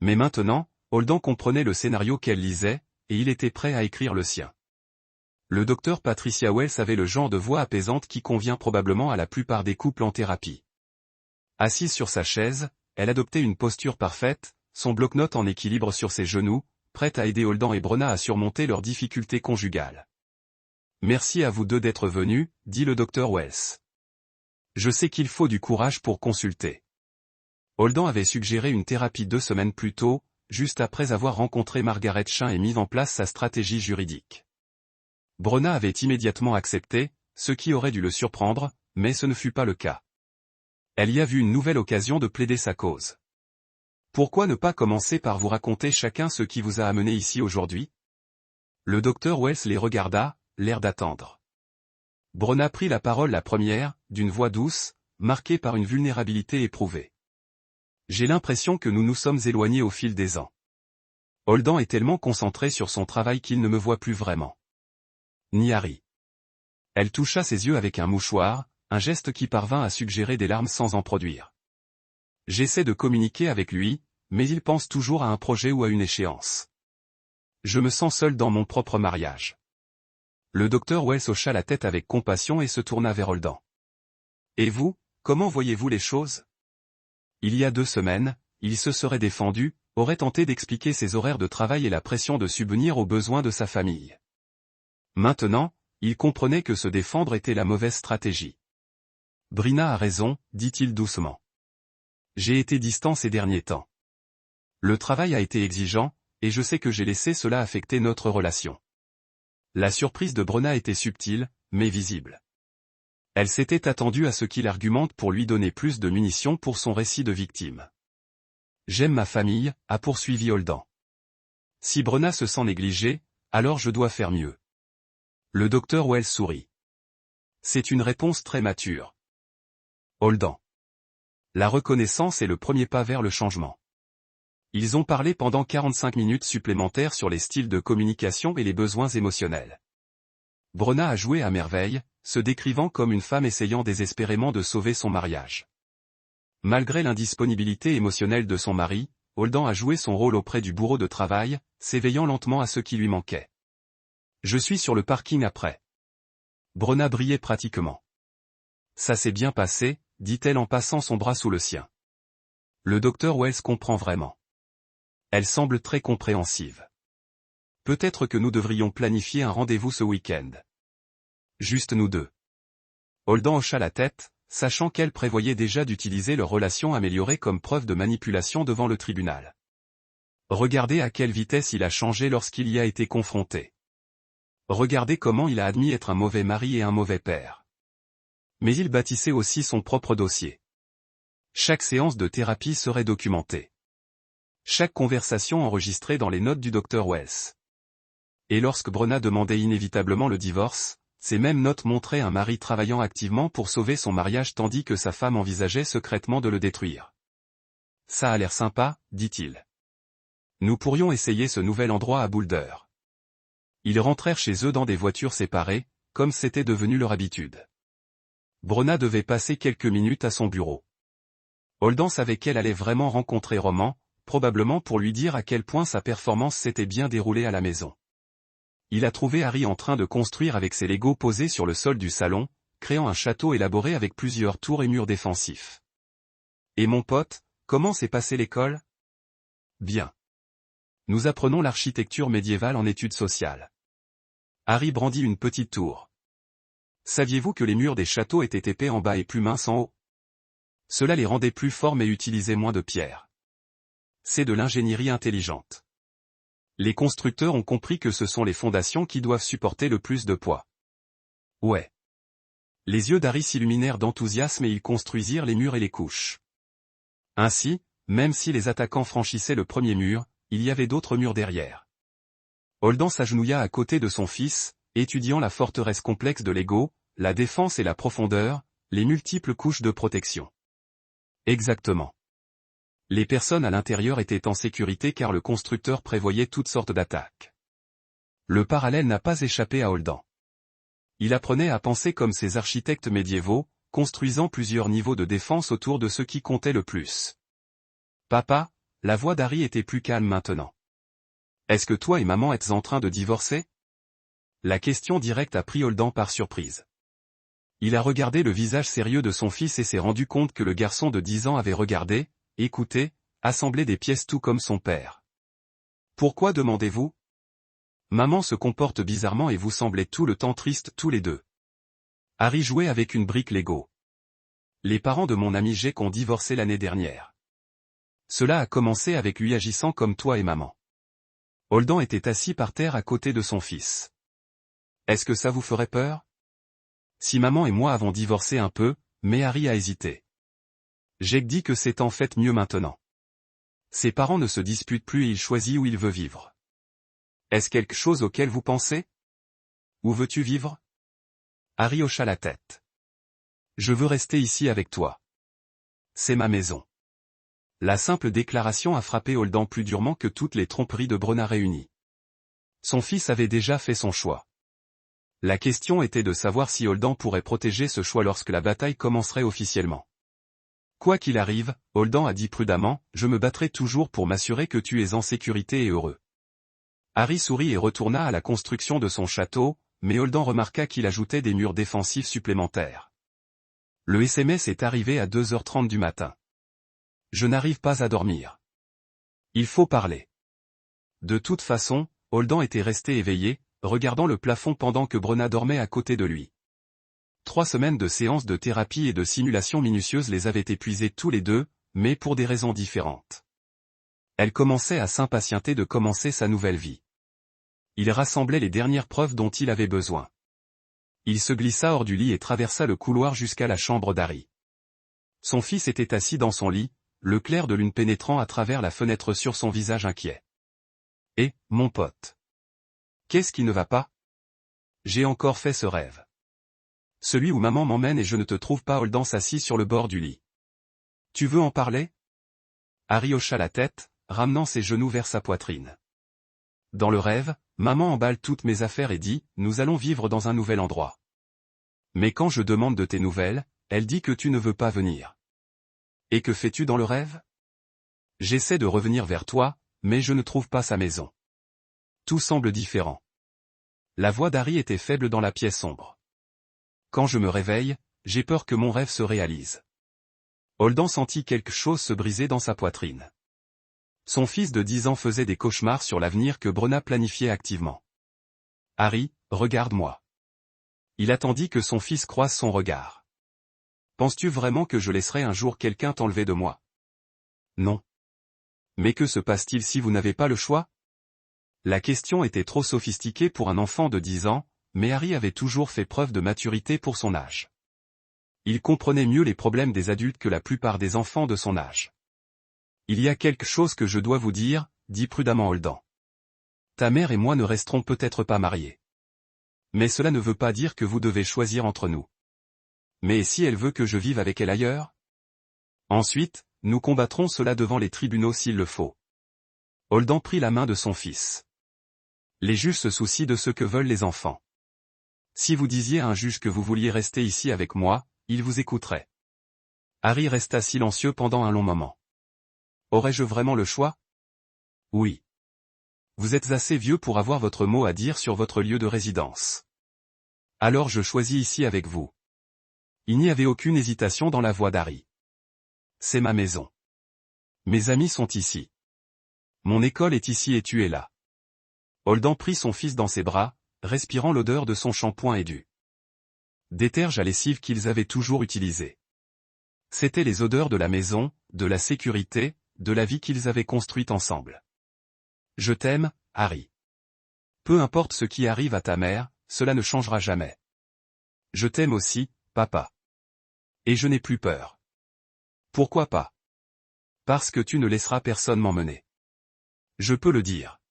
Mais maintenant, Holden comprenait le scénario qu'elle lisait, et il était prêt à écrire le sien. Le docteur Patricia Wells avait le genre de voix apaisante qui convient probablement à la plupart des couples en thérapie. Assise sur sa chaise, elle adoptait une posture parfaite, son bloc-notes en équilibre sur ses genoux, prête à aider Holden et Brenna à surmonter leurs difficultés conjugales. « Merci à vous deux d'être venus, dit le docteur Wells. Je sais qu'il faut du courage pour consulter. » Holden avait suggéré une thérapie 2 semaines plus tôt, juste après avoir rencontré Margaret Chin et mis en place sa stratégie juridique. Brenna avait immédiatement accepté, ce qui aurait dû le surprendre, mais ce ne fut pas le cas. Elle y a vu une nouvelle occasion de plaider sa cause. Pourquoi ne pas commencer par vous raconter chacun ce qui vous a amené ici aujourd'hui ? Le docteur Wells les regarda, l'air d'attendre. Brenna prit la parole la première, d'une voix douce, marquée par une vulnérabilité éprouvée. J'ai l'impression que nous nous sommes éloignés au fil des ans. Holden est tellement concentré sur son travail qu'il ne me voit plus vraiment. Ni Harry. Elle toucha ses yeux avec un mouchoir, un geste qui parvint à suggérer des larmes sans en produire. J'essaie de communiquer avec lui, mais il pense toujours à un projet ou à une échéance. Je me sens seul dans mon propre mariage. Le docteur Wells hocha la tête avec compassion et se tourna vers Holden. Et vous, comment voyez-vous les choses ? Il y a 2 semaines, il se serait défendu, aurait tenté d'expliquer ses horaires de travail et la pression de subvenir aux besoins de sa famille. Maintenant, il comprenait que se défendre était la mauvaise stratégie. Brenna a raison, dit-il doucement. J'ai été distant ces derniers temps. Le travail a été exigeant, et je sais que j'ai laissé cela affecter notre relation. La surprise de Brenna était subtile, mais visible. Elle s'était attendue à ce qu'il argumente pour lui donner plus de munitions pour son récit de victime. J'aime ma famille, a poursuivi Holden. Si Brenna se sent négligée, alors je dois faire mieux. Le docteur Wells sourit. C'est une réponse très mature. Holden. La reconnaissance est le premier pas vers le changement. Ils ont parlé pendant 45 minutes supplémentaires sur les styles de communication et les besoins émotionnels. Brenna a joué à merveille, se décrivant comme une femme essayant désespérément de sauver son mariage. Malgré l'indisponibilité émotionnelle de son mari, Holden a joué son rôle auprès du bourreau de travail, s'éveillant lentement à ce qui lui manquait. Je suis sur le parking après. Brenna brillait pratiquement. Ça s'est bien passé, dit-elle en passant son bras sous le sien. Le docteur Wells comprend vraiment. Elle semble très compréhensive. Peut-être que nous devrions planifier un rendez-vous ce week-end. Juste nous deux. Holden hocha la tête, sachant qu'elle prévoyait déjà d'utiliser leur relation améliorée comme preuve de manipulation devant le tribunal. Regardez à quelle vitesse il a changé lorsqu'il y a été confronté. Regardez comment il a admis être un mauvais mari et un mauvais père. Mais il bâtissait aussi son propre dossier. Chaque séance de thérapie serait documentée. Chaque conversation enregistrée dans les notes du docteur Wells. Et lorsque Brenna demandait inévitablement le divorce, ces mêmes notes montraient un mari travaillant activement pour sauver son mariage tandis que sa femme envisageait secrètement de le détruire. Ça a l'air sympa, dit-il. Nous pourrions essayer ce nouvel endroit à Boulder. Ils rentrèrent chez eux dans des voitures séparées, comme c'était devenu leur habitude. Brenna devait passer quelques minutes à son bureau. Holden savait qu'elle allait vraiment rencontrer Roman, probablement pour lui dire à quel point sa performance s'était bien déroulée à la maison. Il a trouvé Harry en train de construire avec ses Legos posés sur le sol du salon, créant un château élaboré avec plusieurs tours et murs défensifs. Et mon pote, comment s'est passée l'école? Bien. Nous apprenons l'architecture médiévale en études sociales. Harry brandit une petite tour. Saviez-vous que les murs des châteaux étaient épais en bas et plus minces en haut? Cela les rendait plus forts mais utilisaient moins de pierres. C'est de l'ingénierie intelligente. Les constructeurs ont compris que ce sont les fondations qui doivent supporter le plus de poids. Ouais. Les yeux d'Harry s'illuminèrent d'enthousiasme et ils construisirent les murs et les couches. Ainsi, même si les attaquants franchissaient le premier mur, il y avait d'autres murs derrière. Holden s'agenouilla à côté de son fils, étudiant la forteresse complexe de Lego, la défense et la profondeur, les multiples couches de protection. Exactement. Les personnes à l'intérieur étaient en sécurité car le constructeur prévoyait toutes sortes d'attaques. Le parallèle n'a pas échappé à Holden. Il apprenait à penser comme ces architectes médiévaux, construisant plusieurs niveaux de défense autour de ce qui comptait le plus. Papa, la voix d'Harry était plus calme maintenant. Est-ce que toi et maman êtes en train de divorcer? La question directe a pris Holden par surprise. Il a regardé le visage sérieux de son fils et s'est rendu compte que le garçon de 10 ans avait regardé, écouté, assemblé des pièces tout comme son père. Pourquoi demandez-vous? Maman se comporte bizarrement et vous semblez tout le temps tristes tous les deux. Harry jouait avec une brique Lego. Les parents de mon ami Jake ont divorcé l'année dernière. Cela a commencé avec lui agissant comme toi et maman. Holden était assis par terre à côté de son fils. Est-ce que ça vous ferait peur? Si maman et moi avons divorcé un peu, mais Harry a hésité. Jake dit que c'est en fait mieux maintenant. Ses parents ne se disputent plus et il choisit où il veut vivre. Est-ce quelque chose auquel vous pensez? Où veux-tu vivre? Harry hocha la tête. Je veux rester ici avec toi. C'est ma maison. La simple déclaration a frappé Holden plus durement que toutes les tromperies de Brenna réunies. Son fils avait déjà fait son choix. La question était de savoir si Holden pourrait protéger ce choix lorsque la bataille commencerait officiellement. Quoi qu'il arrive, Holden a dit prudemment, je me battrai toujours pour m'assurer que tu es en sécurité et heureux. Harry sourit et retourna à la construction de son château, mais Holden remarqua qu'il ajoutait des murs défensifs supplémentaires. Le SMS est arrivé à 2h30 du matin. Je n'arrive pas à dormir. Il faut parler. De toute façon, Holden était resté éveillé, regardant le plafond pendant que Brenna dormait à côté de lui. 3 semaines de séances de thérapie et de simulations minutieuses les avaient épuisés tous les deux, mais pour des raisons différentes. Elle commençait à s'impatienter de commencer sa nouvelle vie. Il rassemblait les dernières preuves dont il avait besoin. Il se glissa hors du lit et traversa le couloir jusqu'à la chambre d'Harry. Son fils était assis dans son lit, le clair de lune pénétrant à travers la fenêtre sur son visage inquiet. « Eh, mon pote. Qu'est-ce qui ne va pas? J'ai encore fait ce rêve. Celui où maman m'emmène et je ne te trouve pas. » Holden s'assit sur le bord du lit. « Tu veux en parler? » Harry hocha la tête, ramenant ses genoux vers sa poitrine. Dans le rêve, maman emballe toutes mes affaires et dit, nous allons vivre dans un nouvel endroit. Mais quand je demande de tes nouvelles, elle dit que tu ne veux pas venir. Et que fais-tu dans le rêve? J'essaie de revenir vers toi, mais je ne trouve pas sa maison. Tout semble différent. La voix d'Harry était faible dans la pièce sombre. Quand je me réveille, j'ai peur que mon rêve se réalise. Holden sentit quelque chose se briser dans sa poitrine. Son fils de 10 ans faisait des cauchemars sur l'avenir que Brenna planifiait activement. Harry, regarde-moi. Il attendit que son fils croise son regard. Penses-tu vraiment que je laisserai un jour quelqu'un t'enlever de moi? Non. Mais que se passe-t-il si vous n'avez pas le choix? La question était trop sophistiquée pour un enfant de 10 ans, mais Harry avait toujours fait preuve de maturité pour son âge. Il comprenait mieux les problèmes des adultes que la plupart des enfants de son âge. Il y a quelque chose que je dois vous dire, dit prudemment Holden. Ta mère et moi ne resterons peut-être pas mariés. Mais cela ne veut pas dire que vous devez choisir entre nous. Mais si elle veut que je vive avec elle ailleurs? Ensuite, nous combattrons cela devant les tribunaux s'il le faut. Holden prit la main de son fils. Les juges se soucient de ce que veulent les enfants. Si vous disiez à un juge que vous vouliez rester ici avec moi, il vous écouterait. Harry resta silencieux pendant un long moment. Aurais-je vraiment le choix? Oui. Vous êtes assez vieux pour avoir votre mot à dire sur votre lieu de résidence. Alors je choisis ici avec vous. Il n'y avait aucune hésitation dans la voix d'Harry. C'est ma maison. Mes amis sont ici. Mon école est ici et tu es là. Holden prit son fils dans ses bras, respirant l'odeur de son shampoing et du déterge à lessive qu'ils avaient toujours utilisé. C'étaient les odeurs de la maison, de la sécurité, de la vie qu'ils avaient construite ensemble. Je t'aime, Harry. Peu importe ce qui arrive à ta mère, cela ne changera jamais. Je t'aime aussi, papa. Et je n'ai plus peur. Pourquoi pas? Parce que tu ne laisseras personne m'emmener. Je peux le dire.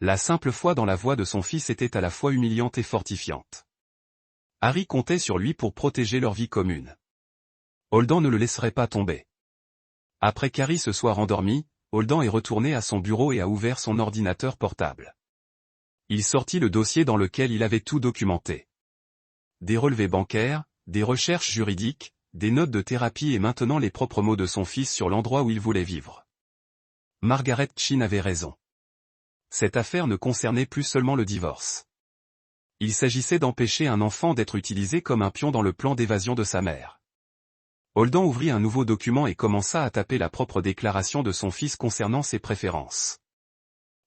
La simple foi dans la voix de son fils était à la fois humiliante et fortifiante. Harry comptait sur lui pour protéger leur vie commune. Holden ne le laisserait pas tomber. Après qu'Harry se soit rendormi, Holden est retourné à son bureau et a ouvert son ordinateur portable. Il sortit le dossier dans lequel il avait tout documenté. Des relevés bancaires, des recherches juridiques, des notes de thérapie et maintenant les propres mots de son fils sur l'endroit où il voulait vivre. Margaret Chin avait raison. Cette affaire ne concernait plus seulement le divorce. Il s'agissait d'empêcher un enfant d'être utilisé comme un pion dans le plan d'évasion de sa mère. Holden ouvrit un nouveau document et commença à taper la propre déclaration de son fils concernant ses préférences.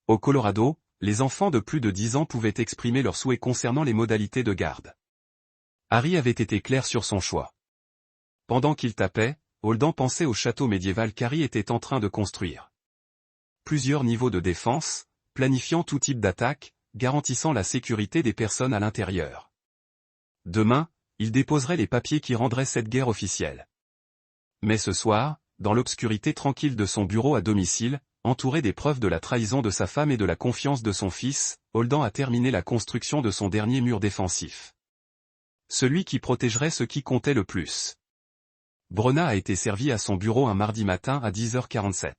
Au Colorado, les enfants de plus de 10 ans pouvaient exprimer leurs souhaits concernant les modalités de garde. Harry avait été clair sur son choix. Pendant qu'il tapait, Holden pensait au château médiéval qu'Harry était en train de construire. Plusieurs niveaux de défense, planifiant tout type d'attaque, garantissant la sécurité des personnes à l'intérieur. Demain, il déposerait les papiers qui rendraient cette guerre officielle. Mais ce soir, dans l'obscurité tranquille de son bureau à domicile, entouré des preuves de la trahison de sa femme et de la confiance de son fils, Holden a terminé la construction de son dernier mur défensif. Celui qui protégerait ce qui comptait le plus. Brenna a été servi à son bureau un mardi matin à 10h47.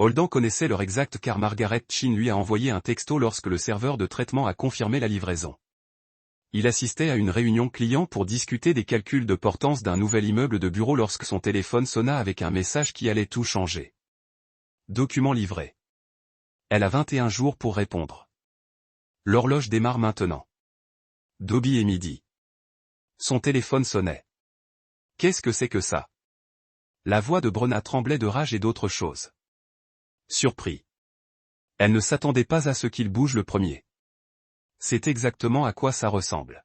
Holden connaissait l'heure exacte car Margaret Chin lui a envoyé un texto lorsque le serveur de traitement a confirmé la livraison. Il assistait à une réunion client pour discuter des calculs de portance d'un nouvel immeuble de bureau lorsque son téléphone sonna avec un message qui allait tout changer. Document livré. Elle a 21 jours pour répondre. L'horloge démarre maintenant. Dobby et midi. Son téléphone sonnait. Qu'est-ce que c'est que ça? La voix de Brenna tremblait de rage et d'autres choses. Surpris. Elle ne s'attendait pas à ce qu'il bouge le premier. C'est exactement à quoi ça ressemble.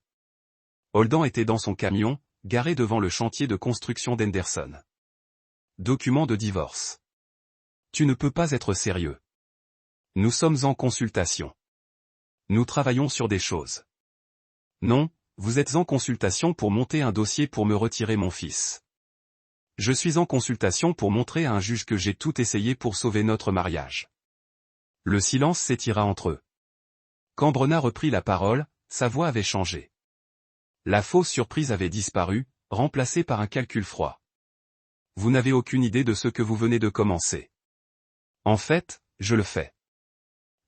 Holden était dans son camion, garé devant le chantier de construction d'Henderson. Document de divorce. Tu ne peux pas être sérieux. Nous sommes en consultation. Nous travaillons sur des choses. Non, vous êtes en consultation pour monter un dossier pour me retirer mon fils. Je suis en consultation pour montrer à un juge que j'ai tout essayé pour sauver notre mariage. Le silence s'étira entre eux. Quand Brenna reprit la parole, sa voix avait changé. La fausse surprise avait disparu, remplacée par un calcul froid. Vous n'avez aucune idée de ce que vous venez de commencer. En fait, je le fais.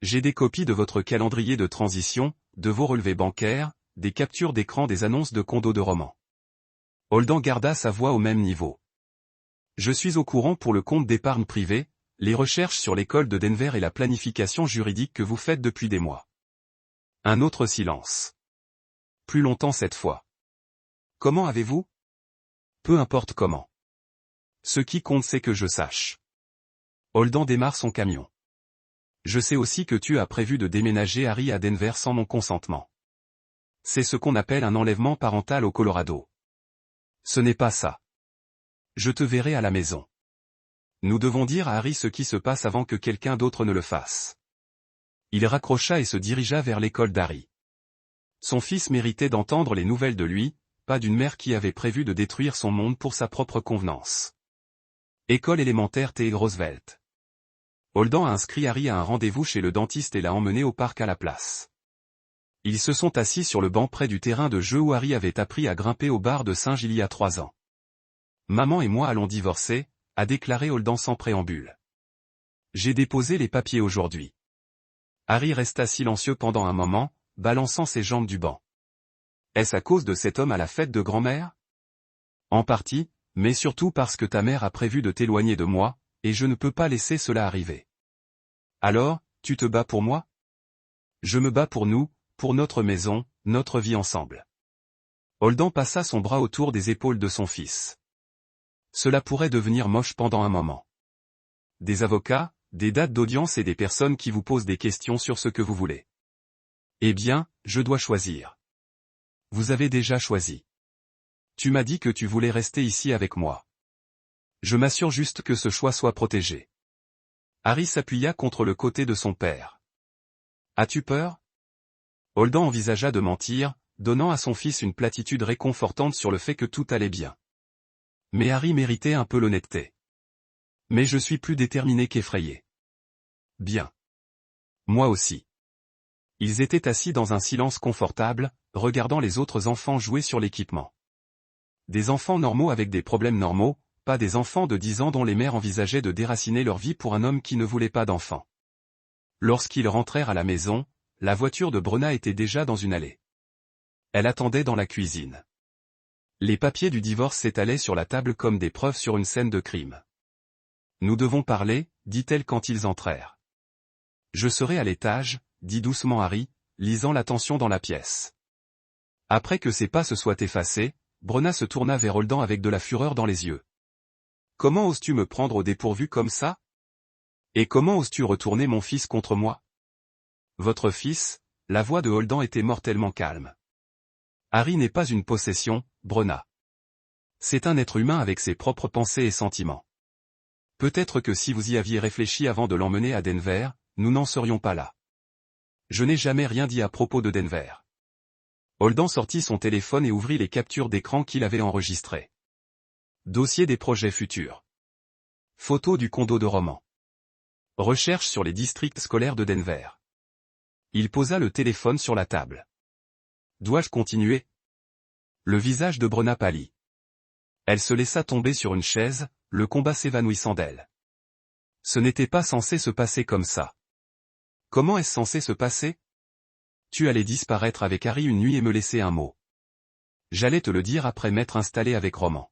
J'ai des copies de votre calendrier de transition, de vos relevés bancaires, des captures d'écran des annonces de condos de romans. Holden garda sa voix au même niveau. Je suis au courant pour le compte d'épargne privée, les recherches sur l'école de Denver et la planification juridique que vous faites depuis des mois. Un autre silence. Plus longtemps cette fois. Comment avez-vous? Peu importe comment. Ce qui compte c'est que je sache. Holden démarre son camion. Je sais aussi que tu as prévu de déménager Harry à Denver sans mon consentement. C'est ce qu'on appelle un enlèvement parental au Colorado. Ce n'est pas ça. Je te verrai à la maison. Nous devons dire à Harry ce qui se passe avant que quelqu'un d'autre ne le fasse. Il raccrocha et se dirigea vers l'école d'Harry. Son fils méritait d'entendre les nouvelles de lui, pas d'une mère qui avait prévu de détruire son monde pour sa propre convenance. École élémentaire T. Roosevelt. Holden a inscrit Harry à un rendez-vous chez le dentiste et l'a emmené au parc à la place. Ils se sont assis sur le banc près du terrain de jeu où Harry avait appris à grimper au bar de singe il y a 3 ans. Maman et moi allons divorcer, a déclaré Holden sans préambule. J'ai déposé les papiers aujourd'hui. Harry resta silencieux pendant un moment, balançant ses jambes du banc. Est-ce à cause de cet homme à la fête de grand-mère? En partie, mais surtout parce que ta mère a prévu de t'éloigner de moi, et je ne peux pas laisser cela arriver. Alors, tu te bats pour moi? Je me bats pour nous, pour notre maison, notre vie ensemble. Holden passa son bras autour des épaules de son fils. Cela pourrait devenir moche pendant un moment. Des avocats, des dates d'audience et des personnes qui vous posent des questions sur ce que vous voulez. Eh bien, je dois choisir. Vous avez déjà choisi. Tu m'as dit que tu voulais rester ici avec moi. Je m'assure juste que ce choix soit protégé. Harry s'appuya contre le côté de son père. As-tu peur? Holden envisagea de mentir, donnant à son fils une platitude réconfortante sur le fait que tout allait bien. Mais Harry méritait un peu l'honnêteté. Mais je suis plus déterminé qu'effrayé. Bien. Moi aussi. Ils étaient assis dans un silence confortable, regardant les autres enfants jouer sur l'équipement. Des enfants normaux avec des problèmes normaux, pas des enfants de 10 ans dont les mères envisageaient de déraciner leur vie pour un homme qui ne voulait pas d'enfants. Lorsqu'ils rentrèrent à la maison, la voiture de Brenna était déjà dans une allée. Elle attendait dans la cuisine. Les papiers du divorce s'étalaient sur la table comme des preuves sur une scène de crime. Nous devons parler, dit-elle quand ils entrèrent. Je serai à l'étage, dit doucement Harry, lisant l'attention dans la pièce. Après que ses pas se soient effacés, Brenna se tourna vers Holden avec de la fureur dans les yeux. Comment oses-tu me prendre au dépourvu comme ça? Et comment oses-tu retourner mon fils contre moi? Votre fils, la voix de Holden était mortellement calme. Harry n'est pas une possession, Brenna. C'est un être humain avec ses propres pensées et sentiments. Peut-être que si vous y aviez réfléchi avant de l'emmener à Denver, nous n'en serions pas là. Je n'ai jamais rien dit à propos de Denver. Holden sortit son téléphone et ouvrit les captures d'écran qu'il avait enregistrées. Dossier des projets futurs. Photo du condo de Roman. Recherche sur les districts scolaires de Denver. Il posa le téléphone sur la table. Dois-je continuer? Le visage de Brenna pâlit. Elle se laissa tomber sur une chaise, le combat s'évanouissant d'elle. Ce n'était pas censé se passer comme ça. Comment est-ce censé se passer? Tu allais disparaître avec Harry une nuit et me laisser un mot. J'allais te le dire après m'être installé avec Roman.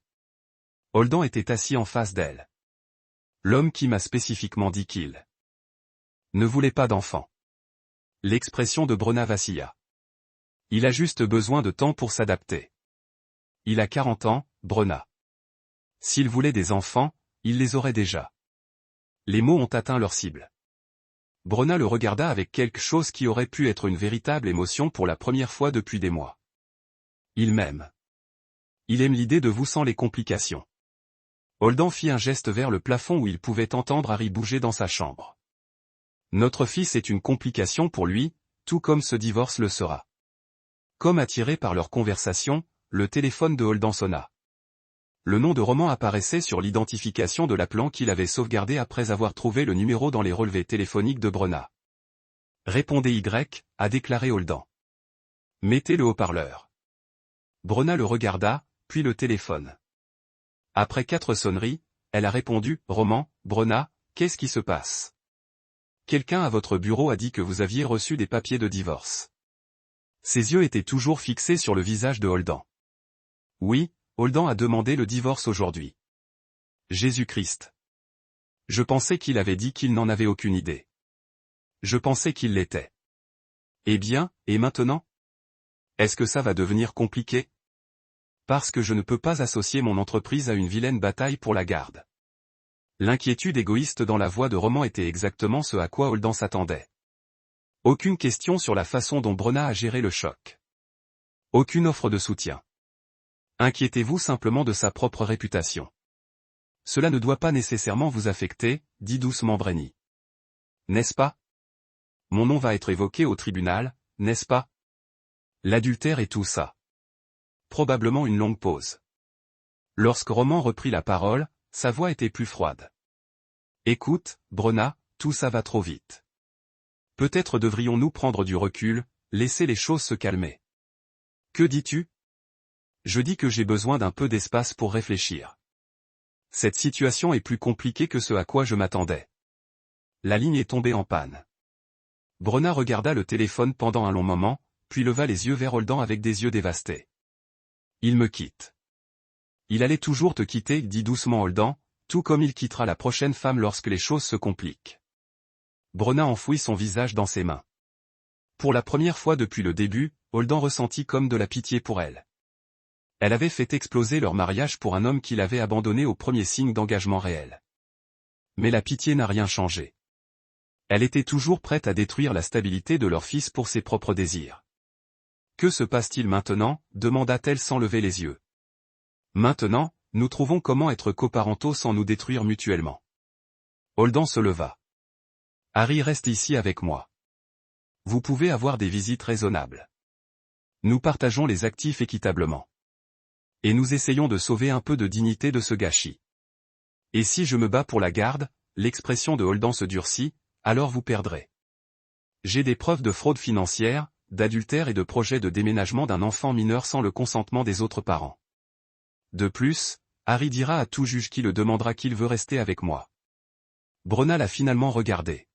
Holden était assis en face d'elle. L'homme qui m'a spécifiquement dit qu'il ne voulait pas d'enfant. L'expression de Brenna vacilla. Il a juste besoin de temps pour s'adapter. Il a 40 ans, Brenna. S'il voulait des enfants, il les aurait déjà. Les mots ont atteint leur cible. Brenna le regarda avec quelque chose qui aurait pu être une véritable émotion pour la première fois depuis des mois. Il m'aime. Il aime l'idée de vous sans les complications. Holden fit un geste vers le plafond où il pouvait entendre Harry bouger dans sa chambre. Notre fils est une complication pour lui, tout comme ce divorce le sera. Comme attiré par leur conversation, le téléphone de Holden sonna. Le nom de Roman apparaissait sur l'identification de l'appelant qu'il avait sauvegardé après avoir trouvé le numéro dans les relevés téléphoniques de Brenna. Répondez Y, a déclaré Holden. Mettez le haut-parleur. Brenna le regarda, puis le téléphone. Après 4 sonneries, elle a répondu, Roman, Brenna, qu'est-ce qui se passe? Quelqu'un à votre bureau a dit que vous aviez reçu des papiers de divorce. Ses yeux étaient toujours fixés sur le visage de Holden. Oui, Holden a demandé le divorce aujourd'hui. Jésus-Christ. Je pensais qu'il avait dit qu'il n'en avait aucune idée. Je pensais qu'il l'était. Eh bien, et maintenant? Est-ce que ça va devenir compliqué? Parce que je ne peux pas associer mon entreprise à une vilaine bataille pour la garde. L'inquiétude égoïste dans la voix de Roman était exactement ce à quoi Holden s'attendait. Aucune question sur la façon dont Brenna a géré le choc. Aucune offre de soutien. Inquiétez-vous simplement de sa propre réputation. Cela ne doit pas nécessairement vous affecter, dit doucement Brenny. N'est-ce pas? Mon nom va être évoqué au tribunal, n'est-ce pas? L'adultère et tout ça. Probablement une longue pause. Lorsque Roman reprit la parole, sa voix était plus froide. Écoute, Brenna, tout ça va trop vite. Peut-être devrions-nous prendre du recul, laissez les choses se calmer. Que dis-tu? Je dis que j'ai besoin d'un peu d'espace pour réfléchir. Cette situation est plus compliquée que ce à quoi je m'attendais. La ligne est tombée en panne. Bruna regarda le téléphone pendant un long moment, puis leva les yeux vers Holden avec des yeux dévastés. Il me quitte. Il allait toujours te quitter, dit doucement Holden, tout comme il quittera la prochaine femme lorsque les choses se compliquent. Bruna enfouit son visage dans ses mains. Pour la première fois depuis le début, Holden ressentit comme de la pitié pour elle. Elle avait fait exploser leur mariage pour un homme qui l'avait abandonné au premier signe d'engagement réel. Mais la pitié n'a rien changé. Elle était toujours prête à détruire la stabilité de leur fils pour ses propres désirs. Que se passe-t-il maintenant? Demanda-t-elle sans lever les yeux. Maintenant, nous trouvons comment être coparentaux sans nous détruire mutuellement. Holden se leva. Harry reste ici avec moi. Vous pouvez avoir des visites raisonnables. Nous partageons les actifs équitablement. Et nous essayons de sauver un peu de dignité de ce gâchis. Et si je me bats pour la garde, l'expression de Holden se durcit, alors vous perdrez. J'ai des preuves de fraude financière, d'adultère et de projet de déménagement d'un enfant mineur sans le consentement des autres parents. De plus, Harry dira à tout juge qui le demandera qu'il veut rester avec moi. Bruna l'a finalement regardé.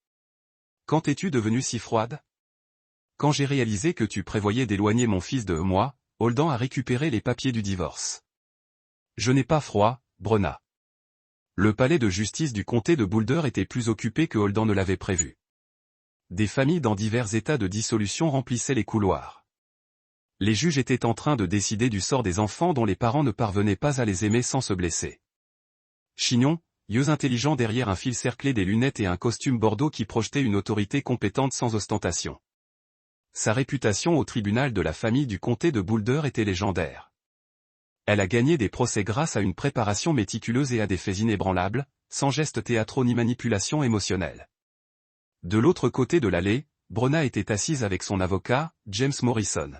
Quand es-tu devenue si froide? Quand j'ai réalisé que tu prévoyais d'éloigner mon fils de moi, Holden a récupéré les papiers du divorce. Je n'ai pas froid, Bruna. Le palais de justice du comté de Boulder était plus occupé que Holden ne l'avait prévu. Des familles dans divers états de dissolution remplissaient les couloirs. Les juges étaient en train de décider du sort des enfants dont les parents ne parvenaient pas à les aimer sans se blesser. Chignon, yeux intelligents derrière un fil cerclé des lunettes et un costume bordeaux qui projetait une autorité compétente sans ostentation. Sa réputation au tribunal de la famille du comté de Boulder était légendaire. Elle a gagné des procès grâce à une préparation méticuleuse et à des faits inébranlables, sans gestes théâtraux ni manipulation émotionnelle. De l'autre côté de l'allée, Bruna était assise avec son avocat, James Morrison.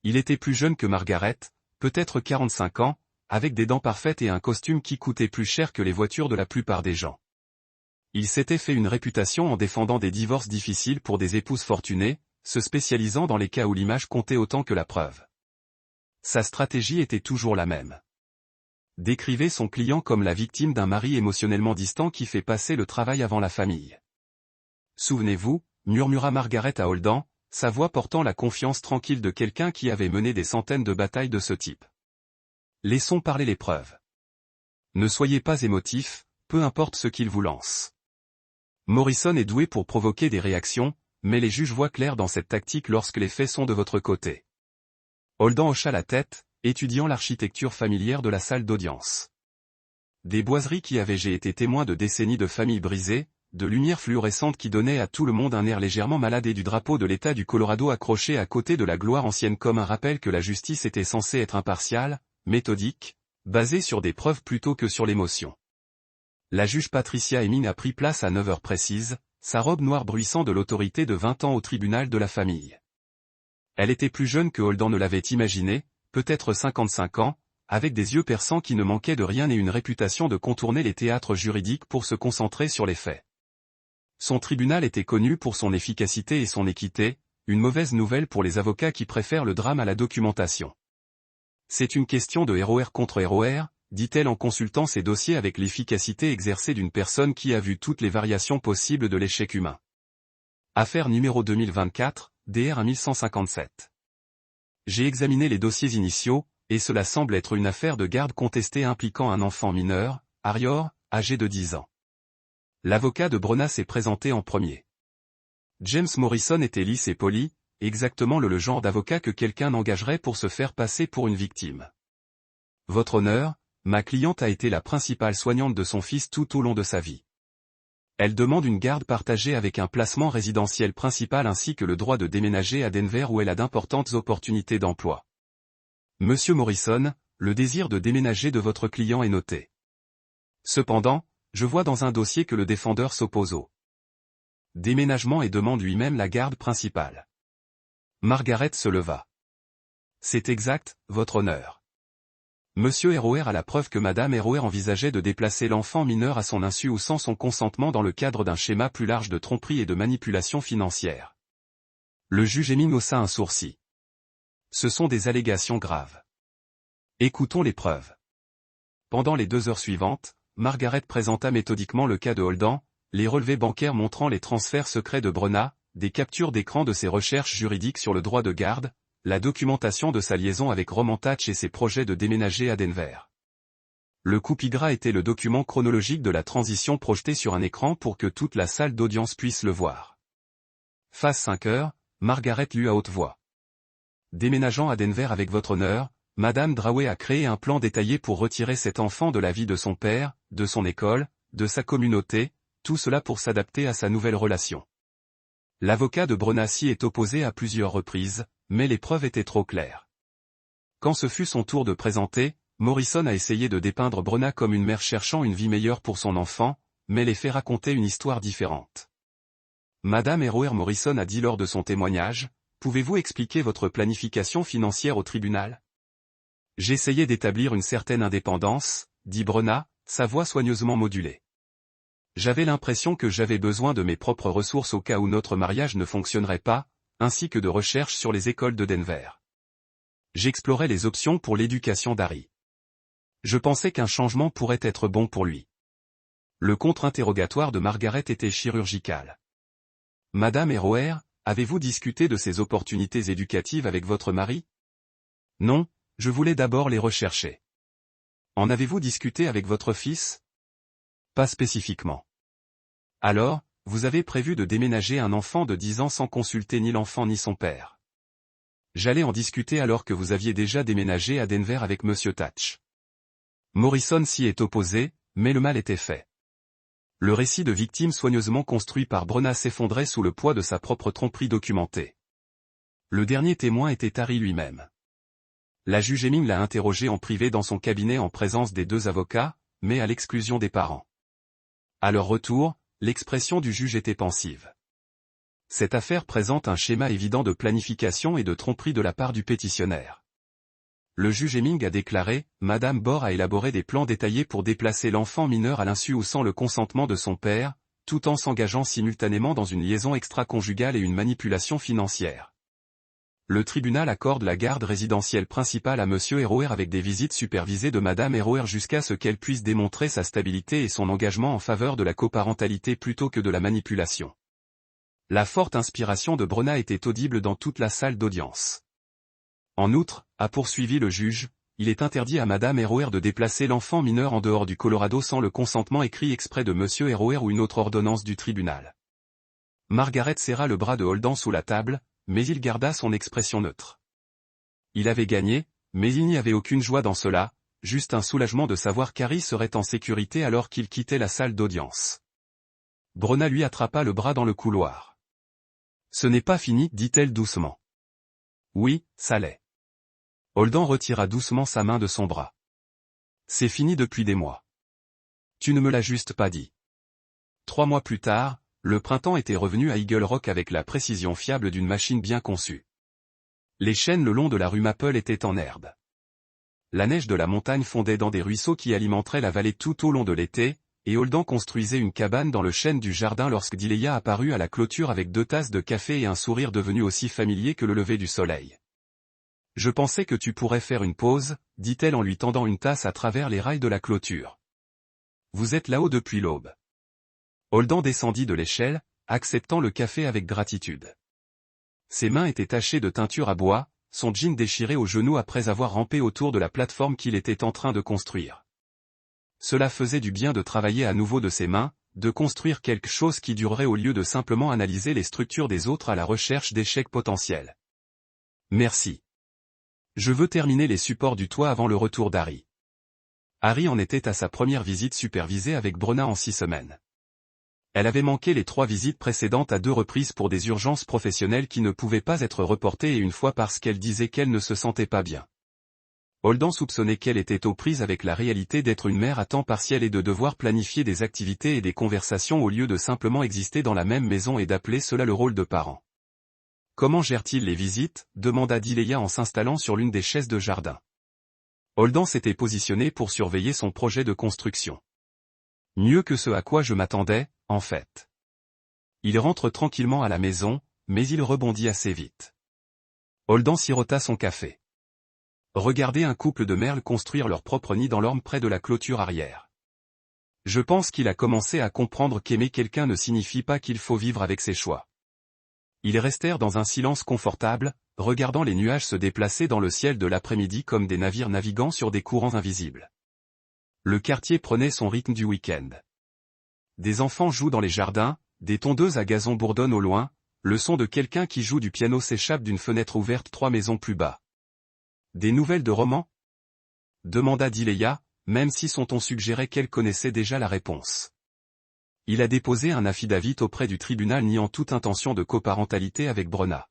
Il était plus jeune que Margaret, peut-être 45 ans, avec des dents parfaites et un costume qui coûtait plus cher que les voitures de la plupart des gens. Il s'était fait une réputation en défendant des divorces difficiles pour des épouses fortunées, se spécialisant dans les cas où l'image comptait autant que la preuve. Sa stratégie était toujours la même. Décrivez son client comme la victime d'un mari émotionnellement distant qui fait passer le travail avant la famille. Souvenez-vous, murmura Margaret à Holden, sa voix portant la confiance tranquille de quelqu'un qui avait mené des centaines de batailles de ce type. Laissons parler les preuves. Ne soyez pas émotif, peu importe ce qu'il vous lance. Morrison est doué pour provoquer des réactions, mais les juges voient clair dans cette tactique lorsque les faits sont de votre côté. Holden hocha la tête, étudiant l'architecture familière de la salle d'audience. Des boiseries qui avaient été témoins de décennies de familles brisées, de lumières fluorescentes qui donnaient à tout le monde un air légèrement malade et du drapeau de l'État du Colorado accroché à côté de la gloire ancienne comme un rappel que la justice était censée être impartiale, méthodique, basée sur des preuves plutôt que sur l'émotion. La juge Patricia Heming a pris place à 9 heures précises, sa robe noire bruissant de l'autorité de 20 ans au tribunal de la famille. Elle était plus jeune que Holden ne l'avait imaginé, peut-être 55 ans, avec des yeux perçants qui ne manquaient de rien et une réputation de contourner les théâtres juridiques pour se concentrer sur les faits. Son tribunal était connu pour son efficacité et son équité, une mauvaise nouvelle pour les avocats qui préfèrent le drame à la documentation. C'est une question de ROR contre ROR, dit-elle en consultant ses dossiers avec l'efficacité exercée d'une personne qui a vu toutes les variations possibles de l'échec humain. Affaire numéro 2024, DR 1157. J'ai examiné les dossiers initiaux, et cela semble être une affaire de garde contestée impliquant un enfant mineur, Arior, âgé de 10 ans. L'avocat de Bruna s'est présenté en premier. James Morrison était lisse et poli, exactement le genre d'avocat que quelqu'un engagerait pour se faire passer pour une victime. Votre honneur, ma cliente a été la principale soignante de son fils tout au long de sa vie. Elle demande une garde partagée avec un placement résidentiel principal ainsi que le droit de déménager à Denver où elle a d'importantes opportunités d'emploi. Monsieur Morrison, le désir de déménager de votre client est noté. Cependant, je vois dans un dossier que le défendeur s'oppose au déménagement et demande lui-même la garde principale. Margaret se leva. C'est exact, votre honneur. Monsieur ROR a la preuve que Madame ROR envisageait de déplacer l'enfant mineur à son insu ou sans son consentement dans le cadre d'un schéma plus large de tromperie et de manipulation financière. Le juge Hemming haussa un sourcil. Ce sont des allégations graves. Écoutons les preuves. Pendant les 2 heures suivantes, Margaret présenta méthodiquement le cas de Holden, les relevés bancaires montrant les transferts secrets de Brenna, des captures d'écran de ses recherches juridiques sur le droit de garde, la documentation de sa liaison avec Roman Thatch et ses projets de déménager à Denver. Le coupe gras était le document chronologique de la transition projeté sur un écran pour que toute la salle d'audience puisse le voir. Phase 5 heures, Margaret lut à haute voix. Déménageant à Denver avec votre honneur, Madame Drawey a créé un plan détaillé pour retirer cet enfant de la vie de son père, de son école, de sa communauté, tout cela pour s'adapter à sa nouvelle relation. L'avocat de Brenna s'y est opposé à plusieurs reprises, mais les preuves étaient trop claires. Quand ce fut son tour de présenter, Morrison a essayé de dépeindre Brenna comme une mère cherchant une vie meilleure pour son enfant, mais les faits racontaient une histoire différente. Madame Heroer Morrison a dit lors de son témoignage, « Pouvez-vous expliquer votre planification financière au tribunal ?» J'essayais d'établir une certaine indépendance, dit Brenna, sa voix soigneusement modulée. J'avais l'impression que j'avais besoin de mes propres ressources au cas où notre mariage ne fonctionnerait pas, ainsi que de recherches sur les écoles de Denver. J'explorais les options pour l'éducation d'Harry. Je pensais qu'un changement pourrait être bon pour lui. Le contre-interrogatoire de Margaret était chirurgical. Madame Heroer, avez-vous discuté de ces opportunités éducatives avec votre mari? Non, je voulais d'abord les rechercher. En avez-vous discuté avec votre fils? Pas spécifiquement. Alors, vous avez prévu de déménager un enfant de 10 ans sans consulter ni l'enfant ni son père. J'allais en discuter alors que vous aviez déjà déménagé à Denver avec Monsieur Thatch. Morrison s'y est opposé, mais le mal était fait. Le récit de victime soigneusement construit par Brenna s'effondrait sous le poids de sa propre tromperie documentée. Le dernier témoin était Harry lui-même. La juge Hemming l'a interrogé en privé dans son cabinet en présence des 2 avocats, mais à l'exclusion des parents. À leur retour, l'expression du juge était pensive. Cette affaire présente un schéma évident de planification et de tromperie de la part du pétitionnaire. Le juge Hemming a déclaré, Madame Bor a élaboré des plans détaillés pour déplacer l'enfant mineur à l'insu ou sans le consentement de son père, tout en s'engageant simultanément dans une liaison extra-conjugale et une manipulation financière. Le tribunal accorde la garde résidentielle principale à Monsieur Heroer avec des visites supervisées de Madame Heroer jusqu'à ce qu'elle puisse démontrer sa stabilité et son engagement en faveur de la coparentalité plutôt que de la manipulation. La forte inspiration de Brenna était audible dans toute la salle d'audience. En outre, a poursuivi le juge, il est interdit à Madame Heroer de déplacer l'enfant mineur en dehors du Colorado sans le consentement écrit exprès de Monsieur Heroer ou une autre ordonnance du tribunal. Margaret serra le bras de Holden sous la table, mais il garda son expression neutre. Il avait gagné, mais il n'y avait aucune joie dans cela, juste un soulagement de savoir qu'Harry serait en sécurité alors qu'il quittait la salle d'audience. Brenna lui attrapa le bras dans le couloir. « Ce n'est pas fini, dit-elle doucement. »« Oui, ça l'est. » Holden retira doucement sa main de son bras. « C'est fini depuis des mois. Tu ne me l'as juste pas dit. » 3 mois plus tard, le printemps était revenu à Eagle Rock avec la précision fiable d'une machine bien conçue. Les chênes le long de la rue Maple étaient en herbe. La neige de la montagne fondait dans des ruisseaux qui alimenteraient la vallée tout au long de l'été, et Holden construisait une cabane dans le chêne du jardin lorsque Dileya apparut à la clôture avec 2 tasses de café et un sourire devenu aussi familier que le lever du soleil. « Je pensais que tu pourrais faire une pause, » dit-elle en lui tendant une tasse à travers les rails de la clôture. « Vous êtes là-haut depuis l'aube. » Holden descendit de l'échelle, acceptant le café avec gratitude. Ses mains étaient tachées de teinture à bois, son jean déchiré aux genoux après avoir rampé autour de la plateforme qu'il était en train de construire. Cela faisait du bien de travailler à nouveau de ses mains, de construire quelque chose qui durerait au lieu de simplement analyser les structures des autres à la recherche d'échecs potentiels. Merci. Je veux terminer les supports du toit avant le retour d'Harry. Harry en était à sa première visite supervisée avec Brenna en 6 semaines. Elle avait manqué les 3 visites précédentes à 2 reprises pour des urgences professionnelles qui ne pouvaient pas être reportées et une fois parce qu'elle disait qu'elle ne se sentait pas bien. Holden soupçonnait qu'elle était aux prises avec la réalité d'être une mère à temps partiel et de devoir planifier des activités et des conversations au lieu de simplement exister dans la même maison et d'appeler cela le rôle de parent. Comment gère-t-il les visites? Demanda Dileya en s'installant sur l'une des chaises de jardin. Holden s'était positionné pour surveiller son projet de construction. Mieux que ce à quoi je m'attendais, en fait. Il rentre tranquillement à la maison, mais il rebondit assez vite. Holden sirota son café. Regardez un couple de merles construire leur propre nid dans l'orme près de la clôture arrière. Je pense qu'il a commencé à comprendre qu'aimer quelqu'un ne signifie pas qu'il faut vivre avec ses choix. Ils restèrent dans un silence confortable, regardant les nuages se déplacer dans le ciel de l'après-midi comme des navires naviguant sur des courants invisibles. Le quartier prenait son rythme du week-end. Des enfants jouent dans les jardins, des tondeuses à gazon bourdonnent au loin, le son de quelqu'un qui joue du piano s'échappe d'une fenêtre ouverte 3 maisons plus bas. Des nouvelles de romans ? Demanda Dileya, même si son ton suggérait qu'elle connaissait déjà la réponse. Il a déposé un affidavit auprès du tribunal niant toute intention de coparentalité avec Brenna.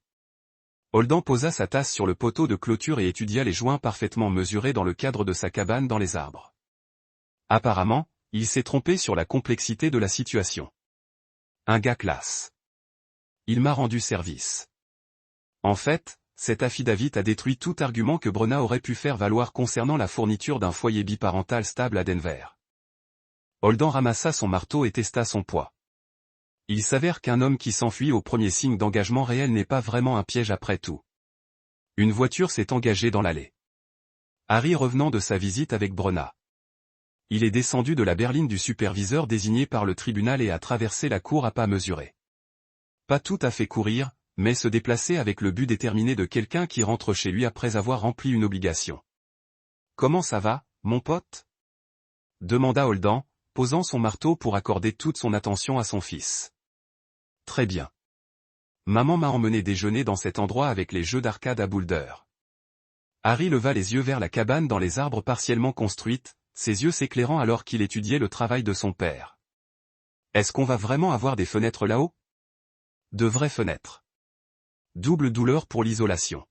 Holden posa sa tasse sur le poteau de clôture et étudia les joints parfaitement mesurés dans le cadre de sa cabane dans les arbres. Apparemment, il s'est trompé sur la complexité de la situation. Un gars classe. Il m'a rendu service. En fait, cet affidavit a détruit tout argument que Brenna aurait pu faire valoir concernant la fourniture d'un foyer biparental stable à Denver. Holden ramassa son marteau et testa son poids. Il s'avère qu'un homme qui s'enfuit au premier signe d'engagement réel n'est pas vraiment un piège après tout. Une voiture s'est engagée dans l'allée. Harry revenant de sa visite avec Brenna. Il est descendu de la berline du superviseur désigné par le tribunal et a traversé la cour à pas mesurés. Pas tout à fait courir, mais se déplacer avec le but déterminé de quelqu'un qui rentre chez lui après avoir rempli une obligation. « Comment ça va, mon pote ?» demanda Holden, posant son marteau pour accorder toute son attention à son fils. « Très bien. Maman m'a emmené déjeuner dans cet endroit avec les jeux d'arcade à Boulder. » Harry leva les yeux vers la cabane dans les arbres partiellement construite, ses yeux s'éclairant alors qu'il étudiait le travail de son père. « Est-ce qu'on va vraiment avoir des fenêtres là-haut ? » De vraies fenêtres. Double douleur pour l'isolation.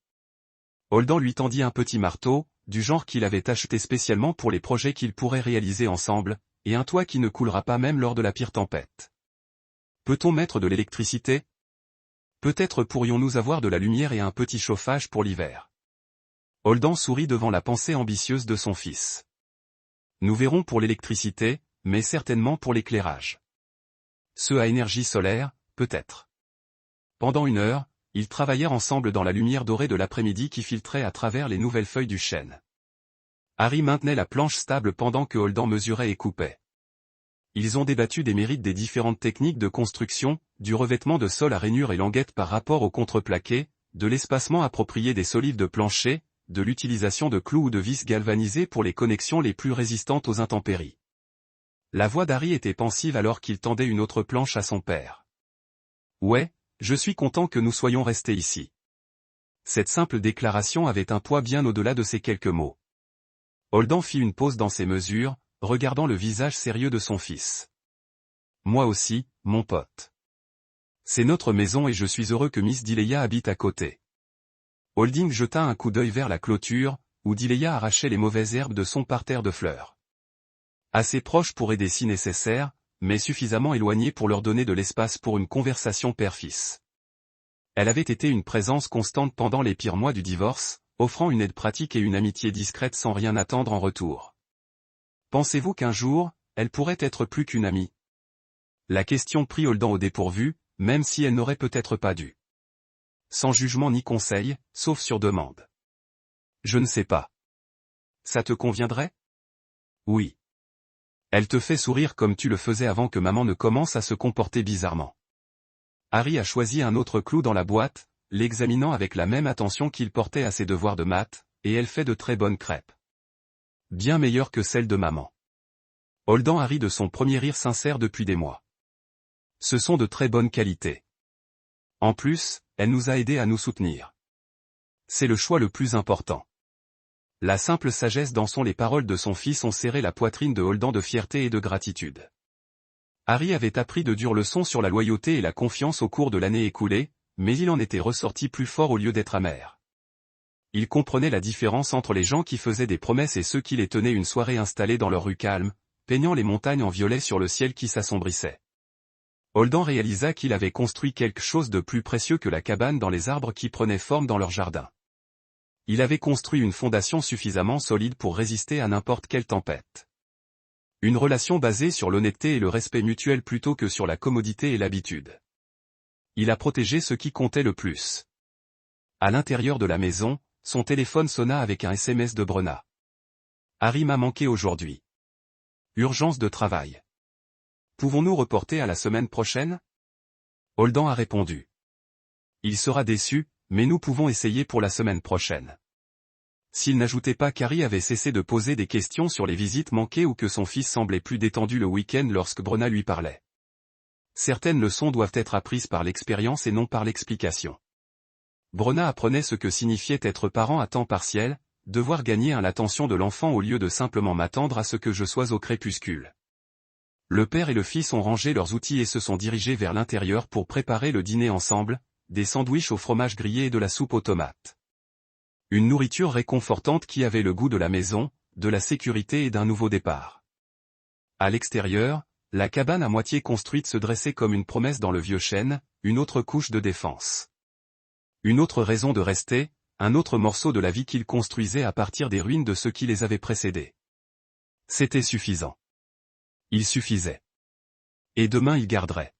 Holden lui tendit un petit marteau, du genre qu'il avait acheté spécialement pour les projets qu'ils pourraient réaliser ensemble, et un toit qui ne coulera pas même lors de la pire tempête. Peut-on mettre de l'électricité ? Peut-être pourrions-nous avoir de la lumière et un petit chauffage pour l'hiver. Holden sourit devant la pensée ambitieuse de son fils. Nous verrons pour l'électricité, mais certainement pour l'éclairage. Ceux à énergie solaire, peut-être. Pendant 1 heure, ils travaillèrent ensemble dans la lumière dorée de l'après-midi qui filtrait à travers les nouvelles feuilles du chêne. Harry maintenait la planche stable pendant que Holden mesurait et coupait. Ils ont débattu des mérites des différentes techniques de construction, du revêtement de sol à rainures et languettes par rapport au contreplaqué, de l'espacement approprié des solives de plancher, de l'utilisation de clous ou de vis galvanisées pour les connexions les plus résistantes aux intempéries. La voix d'Harry était pensive alors qu'il tendait une autre planche à son père. « Ouais, je suis content que nous soyons restés ici. » Cette simple déclaration avait un poids bien au-delà de ces quelques mots. Holden fit une pause dans ses mesures, regardant le visage sérieux de son fils. « Moi aussi, mon pote. C'est notre maison et je suis heureux que Miss Dileya habite à côté. » Holden jeta un coup d'œil vers la clôture, où Dileya arrachait les mauvaises herbes de son parterre de fleurs. Assez proche pour aider si nécessaire, mais suffisamment éloigné pour leur donner de l'espace pour une conversation père-fils. Elle avait été une présence constante pendant les pires mois du divorce, offrant une aide pratique et une amitié discrète sans rien attendre en retour. Pensez-vous qu'un jour, elle pourrait être plus qu'une amie ? La question prit Holden au dépourvu, même si elle n'aurait peut-être pas dû. Sans jugement ni conseil, sauf sur demande. Je ne sais pas. Ça te conviendrait ? Oui. Elle te fait sourire comme tu le faisais avant que maman ne commence à se comporter bizarrement. Harry a choisi un autre clou dans la boîte, l'examinant avec la même attention qu'il portait à ses devoirs de maths, et elle fait de très bonnes crêpes. Bien meilleures que celles de maman. Holden a ri de son premier rire sincère depuis des mois. Ce sont de très bonnes qualités. En plus, elle nous a aidés à nous soutenir. C'est le choix le plus important. La simple sagesse dans les paroles de son fils ont serré la poitrine de Holden de fierté et de gratitude. Harry avait appris de dures leçons sur la loyauté et la confiance au cours de l'année écoulée, mais il en était ressorti plus fort au lieu d'être amer. Il comprenait la différence entre les gens qui faisaient des promesses et ceux qui les tenaient une soirée installés dans leur rue calme, peignant les montagnes en violet sur le ciel qui s'assombrissait. Holden réalisa qu'il avait construit quelque chose de plus précieux que la cabane dans les arbres qui prenaient forme dans leur jardin. Il avait construit une fondation suffisamment solide pour résister à n'importe quelle tempête. Une relation basée sur l'honnêteté et le respect mutuel plutôt que sur la commodité et l'habitude. Il a protégé ce qui comptait le plus. À l'intérieur de la maison, son téléphone sonna avec un SMS de Brenna. Harry m'a manqué aujourd'hui. Urgence de travail. Pouvons-nous reporter à la semaine prochaine? Holden a répondu. Il sera déçu, mais nous pouvons essayer pour la semaine prochaine. S'il n'ajoutait pas qu'Harry avait cessé de poser des questions sur les visites manquées ou que son fils semblait plus détendu le week-end lorsque Brenna lui parlait. Certaines leçons doivent être apprises par l'expérience et non par l'explication. Brenna apprenait ce que signifiait être parent à temps partiel, devoir gagner l'attention de l'enfant au lieu de simplement m'attendre à ce que je sois au crépuscule. Le père et le fils ont rangé leurs outils et se sont dirigés vers l'intérieur pour préparer le dîner ensemble, des sandwichs au fromage grillé et de la soupe aux tomates. Une nourriture réconfortante qui avait le goût de la maison, de la sécurité et d'un nouveau départ. À l'extérieur, la cabane à moitié construite se dressait comme une promesse dans le vieux chêne, une autre couche de défense. Une autre raison de rester, un autre morceau de la vie qu'ils construisaient à partir des ruines de ceux qui les avaient précédés. C'était suffisant. Il suffisait. Et demain ils garderaient.